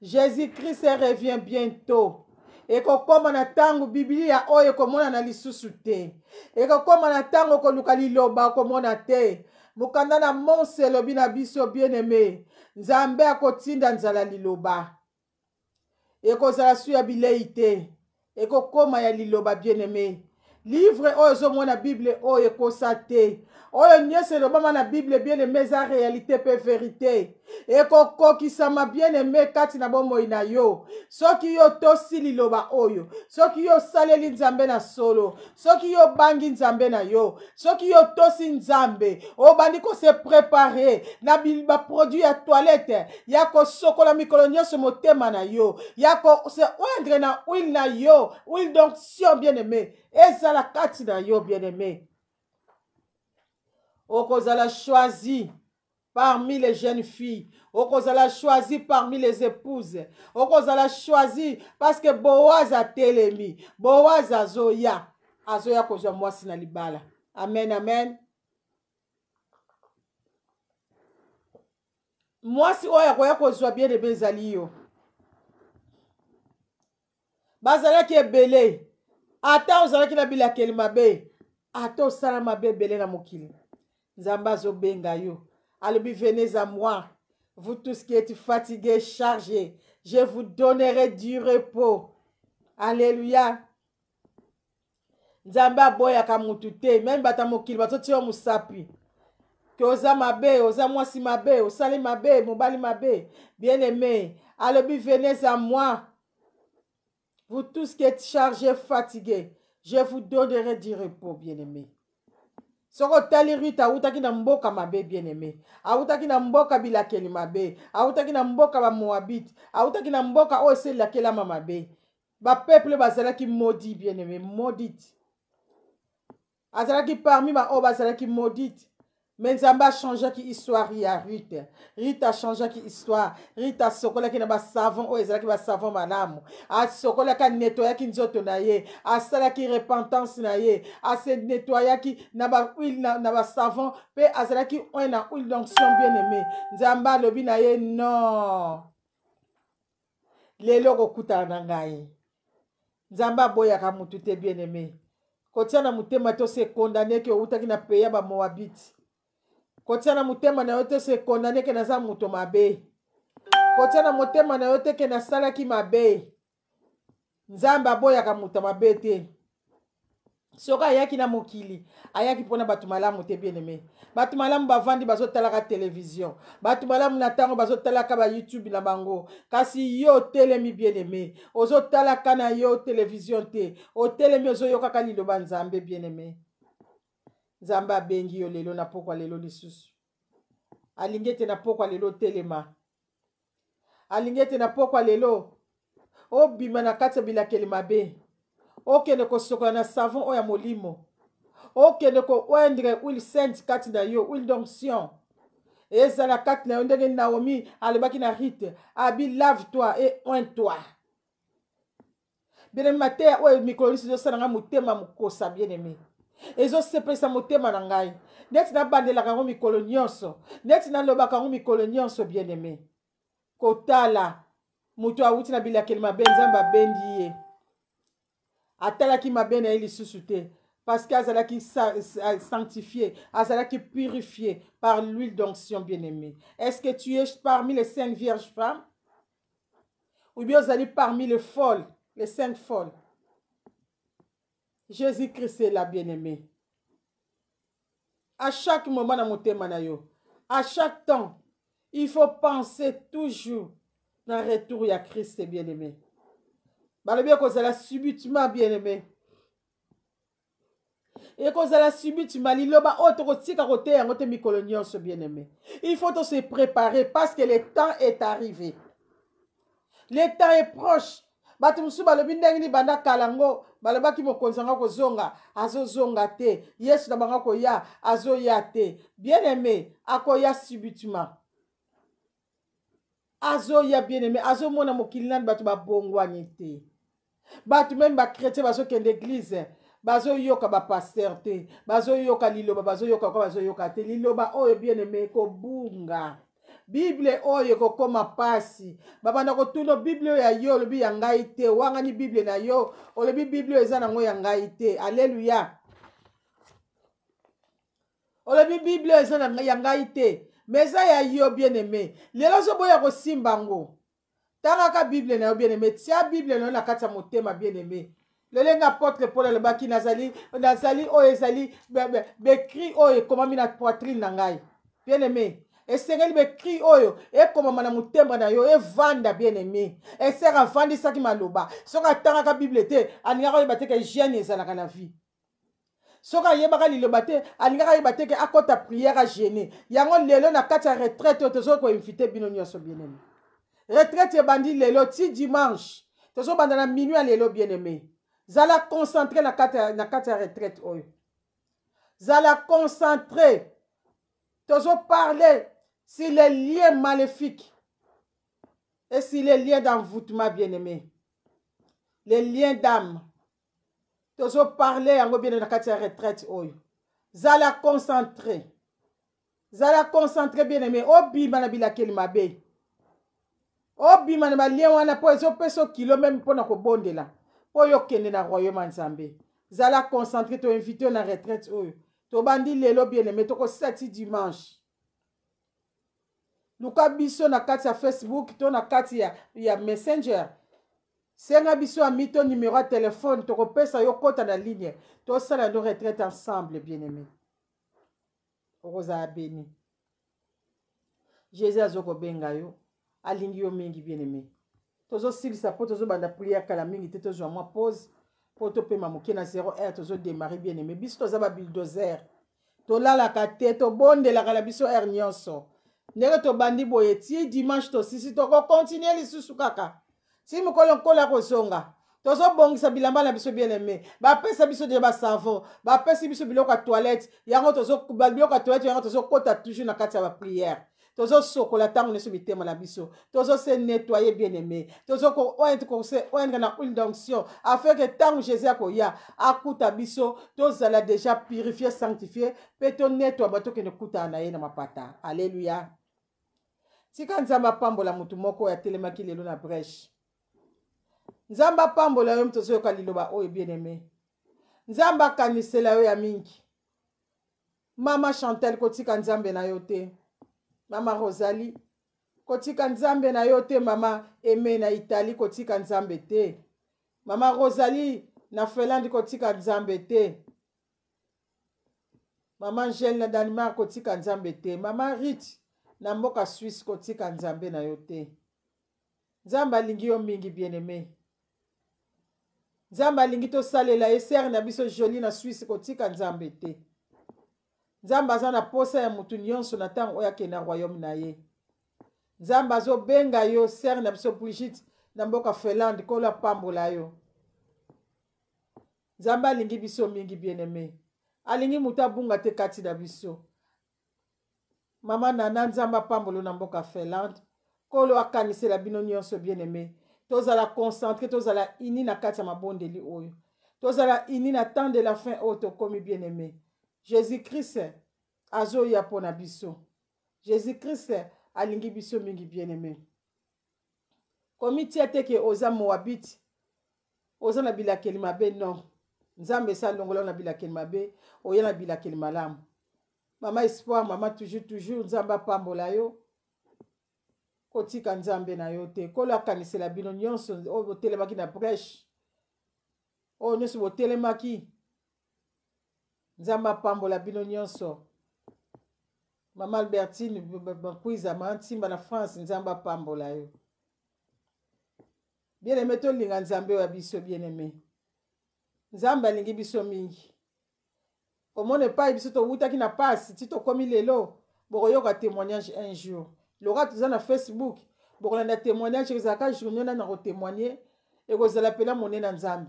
Jésus-Christ revient bientôt. Et kokoma na tango Biblia oyo komona na lisusu te. Et kokoma na tango koluka liloba komona te. Mukanda na monse lobi na biso, bien-aimé. Nzambe akotinda nzala liloba. Eko zala su ya bilei te. Eko koma ya liloba, bien-aimé. livre oyo ozomona Bible oyo ekosa te. Oyo nyonso elobama na Bible bien-aimé eza réalité pe vérité. Ekokokisama bien-aimé kati na bomoi na yo. Soki yo tosi liloba oyo, soki yo saleli Nzambe na solo, soki yo bangi Nzambe na yo, soki yo tosi Nzambe, obandi ko se préparer na ba produit ya toilette, ya ko sokola mikolo nyonso motema na yo, ya ko se oindre na huile na yo, huile d'onction bien-aimé, ezala kati na yo bien-aimé. Okozala choisi parmi les jeunes filles. Okozala choisi parmi les épouses. Okozala choisi parce que Boaz a telemi. Boaz azoya. Azoya kozwa mwasi na libala. Amen, amen. Mwasi oya koya kozwa bien de bezali yo. Bazalaki ebele. Ata ozalaki na bilakeli mabe. Ata osala mabe ebele na mokili. Nzamba zo benga yo. Alobi, venez à moi, vous tous qui êtes fatigués, chargés, je vous donnerai du repos. Alléluia. Nzamba boya kamutute, même bata mokili batoti yo musapi. Que oza mabe, oza mwasi mabe, osali mabe, mobali mabe. Bien-aimé, alobi, venez à moi, vous tous qui êtes chargés, fatigués, je vous donnerai du repos, bien-aimé. Soko tali Rita autaki na mboka mabe bien-aimé. Autaki na mboka bilakeli mabe. Autaki na mboka ba Moabite. Autaki na mboka o se lakela mabe. Ba peuple bazalaki maudit bien-aimé, maudite. Azalaki parmi ba o bazalaki maudite. Mais Nzamba a changé qui histoire ya Rita. Rita a changé qui histoire. Rita sokola ki na ba savon o ezalaki ba savon malamu. A sokola ka nettoya ki nzoto na ye. A sala ki repentance na ye. A se nettoya ki na ba huile na ba savon pe azalaki on na huile d'onction bien-aimé. Nzamba lobi na ye non. Lelo kokuta na ngai. Nzamba boya ka mutu te bien-aimé. Kotia na mutema to se condamné ke utaki na peya ba Moabite. Kotia na mutema na yote se condamné ke naza muto mabe. Kotia na mutema na yote ke na salaki mabe. Nzamba boya ka muta mabe te. Soka ayaki na mokili, ayaki pona batu malamu te bien-aimé. Batu malamu bavandi bazotalaka télévision. Batu malamu na tango bazotalaka ba YouTube na bango. Kasi yo telemi bien-aimé. Ozotalaka na yo télévision te. O telemi ozoyoka ka liloba Nzambe bien-aimé. Nzamba bengi yo lelo na pokwa lelo lisusu. Alingete na pokwa lelo telema. Alingete na pokwa lelo. Obima na kati bilakeli mabe. Okende ko sokola na savon oya molimo. Okende ko oindre huile sainte kati na yo, huile d'onction. Ezala kati na yo ndenge Naomi alobaki na Rite, abi lave-toi et oins-toi. Bien-aimé matin oyo mikolo liso salanga mutema mukosa bien-aimé. Ezo sepesa mutema na ngai. Neti na bandela kango mikolo nyonso. Neti na loba kango mikolo nyonso bien-aimé. Kotala mutu awuti na bilakeli mabe Nzamba bendi ye. Atalaki mabe na ye lisusu te. Parce qu'azalaki sanctifié, azalaki purifié par l'huile d'onction bien-aimée. Est-ce que tu es parmi les 5 vierges femmes? Ou bien vous allez parmi les folles, les 5 folles? Jésus-Christ est là, bien-aimé. À chaque moment dans mon thème, à chaque temps, il faut penser toujours dans le retour à Christ, bien-aimé. Bah, bien qu'on a subitement, bien-aimé. Et qu'on a subitement, il loba autre côté, un autre micolonion, bien-aimé. Il faut se préparer parce que le temps est arrivé. Le temps est proche. Batumusu balobi ndenge ni banda kalango balobaki mokonzanga ko zonga azozonga te Yesu na banga ko ya azoya te bien-aimé akoya subitement azoya bien-aimé azomona mokili nani batu babongwani te batu même ba chrétien bazokende église bazoyoka ba pasteur te bazoyoka liloba bazoyoka ko bazoyoka te liloba oyo bien-aimé ko bunga Bible oyo kokoma pasi babanda kotuno Bible ya yo lobi ya ngai te wanga ni Bible na yo olobi Bible eza nango ya ngai te alleluya olobi Bible eza na ya ngai te meza ya yo bien-aimé lelo zo boya ko simbango tanga ka Bible na yo bien-aimé tia Bible na kati ya motema bien-aimé Le lenga apôtre Paul le baki nazali o ezali be cri oyo komami na poitrine na ngai. Bien aimé. Et sengeli be cri oyo e komama na mutemba na yo e vanda bien aimé. Et sera vandi saki maloba. Soka tanga ka Bible te aninga ko yebate ke gêne ezalaka na vie. Soka yebaka liloba te aninga ko yebate ke akota prière a gêner. Yango lelo na kati ya retraite tozo ko inviter bino nyonso bien aimé. Retraite bandi lelo ti dimanche. Tozo banda na minuit à lelo bien aimé. Zala concentré na kati ya retraite oyo. Zala concentré. Tozo parler sur les liens maléfiques et sur les liens d'envoûtement bien-aimé. Les liens d'âme. Tozo parler en bien na kati ya retraite oyo. Zala concentré. Zala concentré bien-aimé. Obima na bilakeli mabe. Obima na balien wana po ezo peso kilo même pona ko bondela. Po yo kende na royaume Nzambe. Zala concentré to invité na retraite oyo. To bandi lelo bien-aimé to ko seti dimanche. Luka biso na kati ya Facebook to na kati ya Messenger. Senga biso a mito numéro de téléphone to ko pesa yo kota na ligne. To sala no retraite ensemble bien-aimé. Rosa béni. Jésus azoko benga yo. Alingi yo mingi bien-aimé. Tozo silisa po tozo banda prière kala mingi te tozo mwa pause po to pema moke na 0 tozo démarrer bien-aimé. Biso toza ba bulldozer. To lala ka te to bondela kala biso nyonso. Ndenge to bandi boye ti dimanche to sisi to ko continuer lisusu kaka. Si mokolo nkola ko zonga. Tozo bongisa bilamba na biso bien-aimé. Ba pesa biso de ba savon, ba pesa biso biloko ya toilette. Yango tozo biloko ya toilette yango tozo kota toujours na kati ya ba prière. Tozo sokola tango neso bitema na biso. Tozo se nettoyer bien-aimé. Tozo ko oindre na huile d'onction afin que tango Jésus akoya akuta biso tozala déjà purifié sanctifié pe to nettoyer bato ke ne kuta na ye na mapata. Alléluia. Tika nzamba pambola mutu moko ya telemaki lelo na brèche. Nzamba pambola yo mtozo yoka liloba oyo bien-aimé. Nzamba kanisela yo ya mingi. Mama Chantel kotika nzambe na yo te. Mama Rosalie kotika nzambe na yo te. Mama Aimé na Italie kotika nzambe te. Mama Rosalie na Finlande kotika nzambe te. Mama Angèle na Danemark kotika nzambe te. Mama Rite na mboka Suisse kotika nzambe na yo te. Nzamba alingi yo mingi bien-aimé. Nzamba alingi to salela eser na biso joli na Suisse kotika nzambe te. Nzamba aza na posa ya mutu nyonso na tango oyo akende na royaume na ye. Nzamba azo benga yo ser na biso Brigitte na mboka Finlande kola pambola yo. Nzamba alingi biso mingi bien-aimé. Alingi mutu abunga te kati na biso. Mama Nana nzamba pambolo na mboka Finlande kolo akanisela bino nyonso bien-aimé. Tozala concentré, tozala ini na kati ya mabondeli oyo. Tozala ini na temps de la fin oyo tokomi bien-aimé. Jésus-Christ azo ya pona biso. Jésus-Christ alingi biso mingi bien-aimé. Komiti ate ke oza Moabite, oza na bilakeli mabe non. Nzambe sa longola na bilakeli mabe, oya na bilakeli malamu. Mama Espoir, mama toujours nzamba pambola yo. Kotika nzambe na yo te. Kolo akanisela bino nyonso o botelemaki na brèche. O nyonso botelemaki. Nzamba pambola bino nyonso. Mama Albertine bakwiza mantimba na France nzamba pambola yo. Bien-aimé to linga nzambe wa biso bien-aimé. Nzamba alingi biso mingi. Omone pa biso to wutaki na passe ti to komi lelo bokoyoka témoignage un jour. Lora tuza na Facebook bokolanda témoignage ezaka journée na ko témoigner et kozala pela monena nzambe.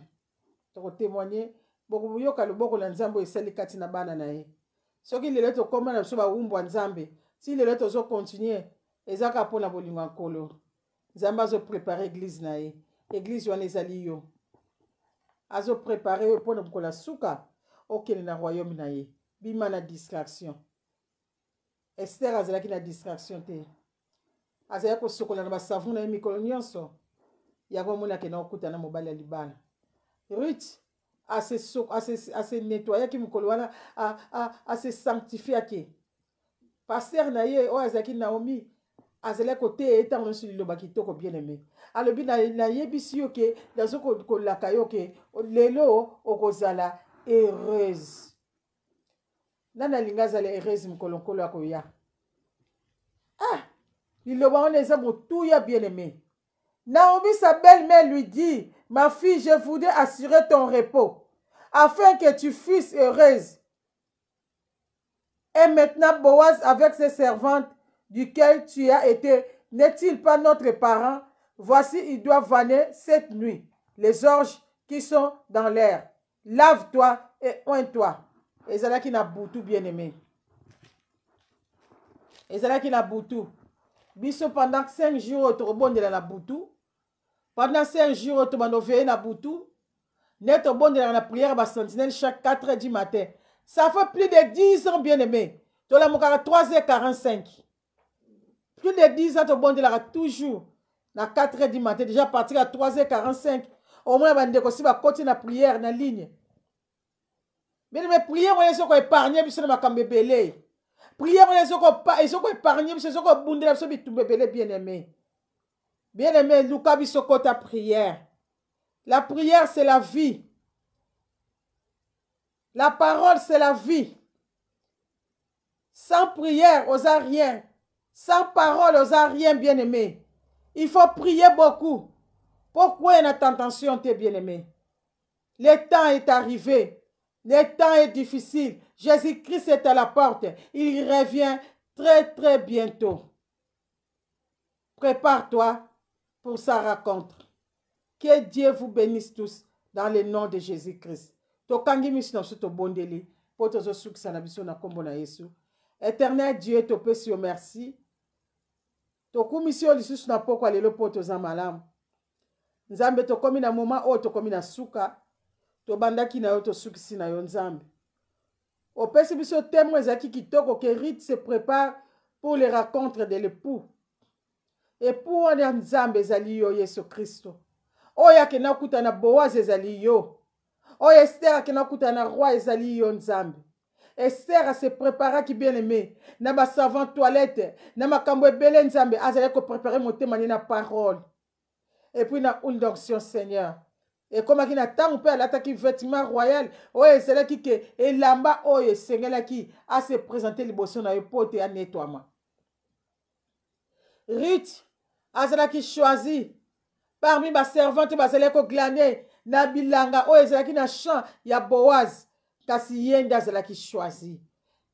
To ko témoigner bokoyoka loboko la nzambe esali kati na bana na ye. Soki lelo to koma na biso ba umbwa nzambe, si lelo to zo continuer ezaka pona bolinga nkolo. Nzambe azo préparer église na ye. Église wana ezali yo. Azo préparer pona kola suka. Okende na royaume na ye. Bima na distraction. Esther azalaki na distraction te. Azaya ko sokola na ba savon na ye mikolo nyonso. Yango mona ke na okuta na mobali ya libala. Ruth se nettoyer ki mikolo wana a se sanctifier ki. Pasteur na ye o azaki Naomi azele côté etant no sur loba kitoko bien aimé alobi na yebisi yo ke dazo ko laka yo ke lelo okozala heureuse nana linga zala heureuse mkolonkolo akoya liloba on eza motu ya bien aimé. Naomi sa belle-mère lui dit ma fille je voudrais assurer ton repos afin que tu fusses heureuse. Et maintenant Boaz avec ses servantes duquel tu as été, n'est-il pas notre parent? Voici, il doit vanner cette nuit les orges qui sont dans l'air. Lave-toi et oins-toi. Ezalaki na boutou bien-aimé. Ezalaki na boutou. Biso pendant 5 jours, tu rebondela na boutou. Pendant 5 jours, tu vas veiller na boutou. Net rebondela na prière ba sentinelle chaque 4 heures du matin. Ça fait plus de 10 ans bien-aimé. Tu la mokara 3h45. Plus de 10 ans, tu bon de la toujours. À 4 h du matin, déjà partir à 3h45. Au moins, on va continuer la prière dans la ligne. Mais mes prières, on est épargné, puis c'est ma cambe belé. Prière, on est épargné, puis c'est ma bunde la belé, bien aimé. Bien aimé, Lucas Bissoko ta prière. La prière, c'est la vie. La parole, c'est la vie. Sans prière, on n'a rien. Sans parole, on n'a rien, bien-aimé. Il faut prier beaucoup. Pourquoi il y a une tentation, tes bien-aimés? Le temps est arrivé. Le temps est difficile. Jésus-Christ est à la porte. Il revient très, très bientôt. Prépare-toi pour sa rencontre. Que Dieu vous bénisse tous dans le nom de Jésus-Christ. Tokangi misina soto bondeli. Potozo suksa na biso na kombo na Yesu. Éternel Dieu, te pèse merci. Toku mission lisusu na poko lelo poto za malamu. Nzambe to komi na moment o to komi na suka. To bandaki na yo to sukisi na yo nzambe. Opesi biso témoin zaki kitoko que Rite se prépare pour les rencontres de l'époux. Et pour wana nzambe ezali yo Yesu Kristo. Oya ke na kuta na Boaz ezali yo. Oya Esther ke na kuta na roi ezali yo nzambe. Esther se prépara qui bien aimé. Na ba savant toilette. Na makambo ebele nzambe. Azale ko préparer motema na parole. Et puis na onction Seigneur. Et comme qui na tant père l'attaque vêtement royal. Oye c'est qui que elamba oye Seigneur qui a se présenter liboso na yo pote ya nettoiement. Rite azala qui choisi parmi ma servante bazale ko glaner na bilanga oye c'est qui na champ ya Boaz. Kasi yenda zala ki choisi.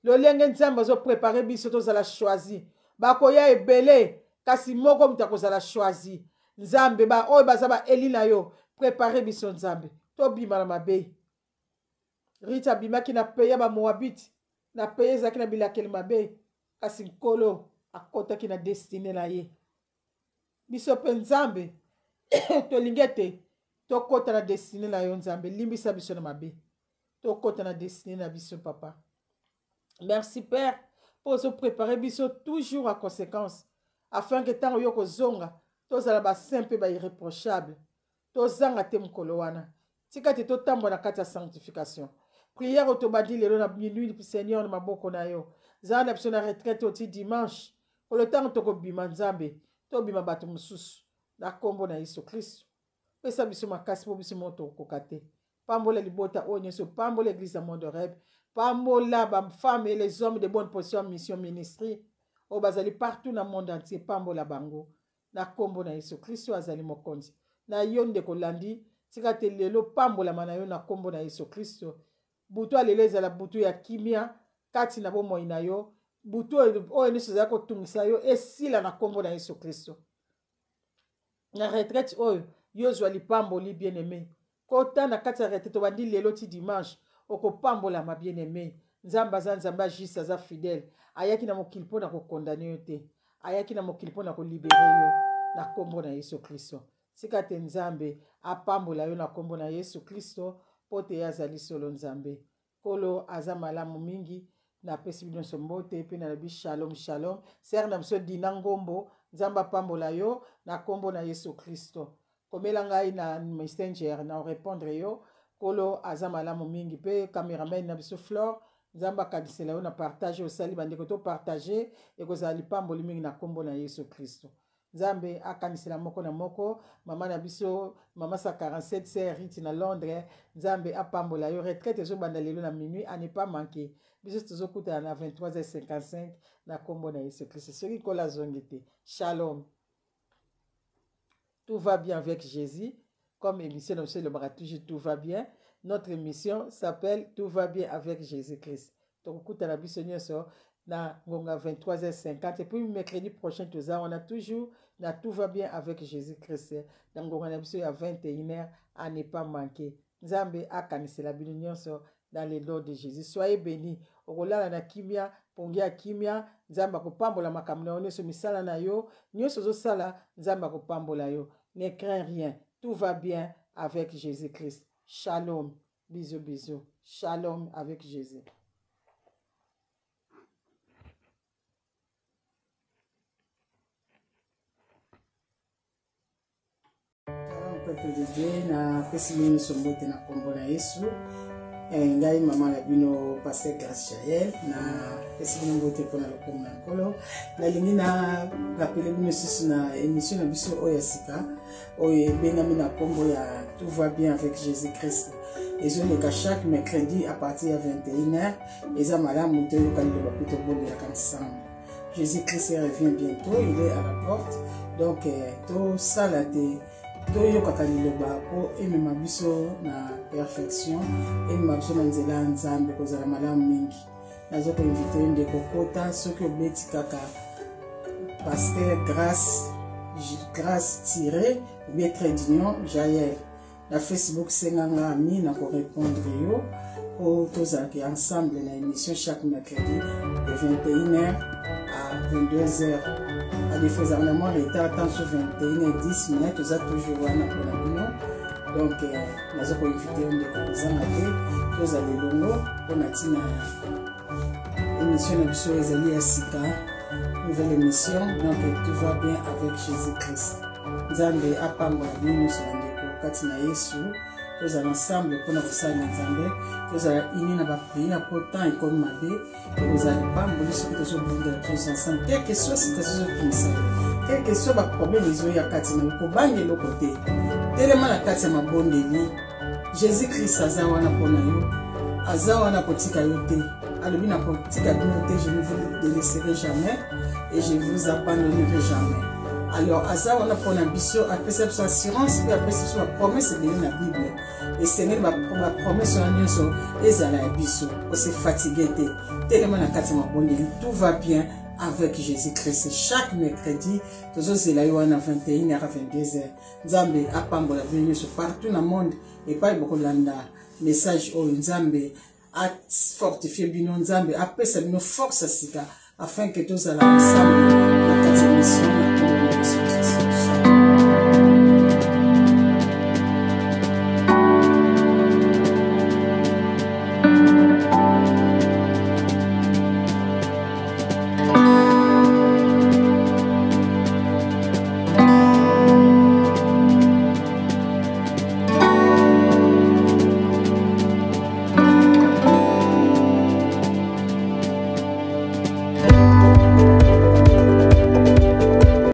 Le lenge nzambe zo préparer biso to zala choisi. Bakoya ebele kasi moko mutako zala choisi. Nzambe ba oy bazaba elina yo préparer biso nzambe. To bima na mabe. Rita bima ki na paye ba Moabit. Na paye za ki na bilakeli mabe. Kasi nkolo akota ki na destiné na ye. Biso pe nzambe to lingete to kota na destiné na yo nzambe. Limbisa biso na mabe. Côté na destiné na biso papa. Merci Père pour se préparer biso toujours à conséquence afin que tant yo ko zonga tozala ba simple ba irréprochable tozanga te mukolo wana tika te totambo na kati ya sanctification prière otobadi lelo na minuit Seigneur na maboko na yo zana biso na retraite oti dimanche pour le temps toko bima nzambe to bima bato mususu na kombo na Yesu Kristo pesa biso makasi po biso moto kokate. Pambola libota onyeso, pambola l'église à monde de rêve, pambola ba femmes et les hommes de bonne position mission ministry, o bazali partout dans le monde entier, pambola bango, na kombo na Yesu Kristo azali mokonzi. Na yonde kolandi, tika te lelo pambola manayo na kombo na Yesu Kristo. Butu aleleza la butu ya kimia, kati na bomo inayo, butu o eniso za ko tungisa yo esila na kombo na Yesu Kristo. Na retraite oyo, yo zwali pamboli bien-aimé. Kota na kati ya retraite to bandi lelo ti dimanche, oko pambola ma bien-aimé. Nzamba za nzamba juste za fidèle. Ayaki na mokili pona ko condamner yo te. Ayaki na mokili pona ko libérer yo na kombo na Yesu Kristo. Sika te nzambe apambola yo na kombo na Yesu Kristo pote yazali solo nzambe. Kolo aza malamu mingi na pesi bino mbote pe na bi shalom shalom. Ser na mso dinangombo nzamba pambola yo na kombo na Yesu Kristo. Komela ngai na messenger na répondre yo kolo aza malamu mingi pe cameraman na biso Flore nzambe akanisela yo na partage osali bandeko to partage ekozala lipamboli mingi na kombo na Yesu Kristo. Nzambe akanisela moko na moko mama na biso mama sa 47 c'est Riti na Londres. Nzambe apambola yo retraite zo banda lelo na minuit à ne pas manquer. Biso tozokuta na 23h55 na kombo na Yesu Kristo. Soki kola zongete. Shalom. Tout va bien avec Jésus. Comme émission de M. Le Baratouji, tout va bien. Notre émission s'appelle Tout va bien avec Jésus-Christ. Donc, écoute à la bisonia sur na 23h50. Et puis, mercredi prochain, on a toujours na Tout va bien avec Jésus-Christ. Donc, on a à 21h à ne pas manquer. Nzambe a kanise la bisonia sur dans les noms de Jésus. Soyez bénis. Okolala na kimia, pongia kimia, nzamba kopambola makamna one so misala na yo, nyoso zo sala, nzamba kopambola yo. Ne crains rien. Tout va bien avec Jésus-Christ. Shalom. Bisous, bisous. Shalom avec Jésus. Peuple de Dieu, na pesimini sombote na kombo na Yesu. Ngai mama la bino pasteur Graciel na pesimini mbote pona lokomo na nkolo. Na lingi na rappele bino sisi na émission na biso oya sika. Oye benami na kombo ya Tout va bien avec Jésus-Christ. Et je n'ai qu'à chaque mercredi à partir de 21h. Et ça m'a l'air monté au canal de la plutôt bonne de la ensemble. Jésus-Christ revient bientôt, il est à la porte. Donc, tout ça là, tout yo kakali loba po et même abiso na perfection et même abiso na nzela nzambe kozala malamu mingi. Nazo ko inviter une de kokota ce que obeti kaka pasteur grâce tiré ou bien trait d'union Jaël. La Facebook senganga ami na ko répondre yo pour tous ensemble na émission chaque mercredi de 21h à 22h. À défaut d'armement retard tant sur 21h10 minutes tous a toujours wana pour la bino. Donc nazo ko inviter on de kozanga te tous aller longo pour natina émission na biso ezali ya sika nouvelle émission donc tout va bien avec Jésus-Christ. Nzambe apambola bino so katina Yesu tous ensemble pour notre salle Nzambe tous unis na ba pays na pourtant et comme mabe et vous allez pas mourir ce que tous tous ensemble quel que soit situation comme ça quel que soit ba problème ils ont ya katina ko bange le côté tellement la katina mabondeli Jésus-Christ azawana pona yo azawana potika yote alobi na potika binote je ne vous délaisserai jamais et je vous abandonnerai jamais. Alors, Aza, on a pour l'ambition, après cette assurance, puis après cette promesse de la Bible. Et Seigneur, ma promesse sur la maison, et à la biso, on s'est fatigué, tellement la carte tout va bien avec Jésus-Christ. Chaque mercredi, tous les là, on a 21h à 22h. Nzambe, apambola, bienvenue sur partout dans le monde, et pas beaucoup de message au Nzambe, à fortifier Bino Nzambe, après ça, nos forces afin que tous allons ensemble, la 4e émission.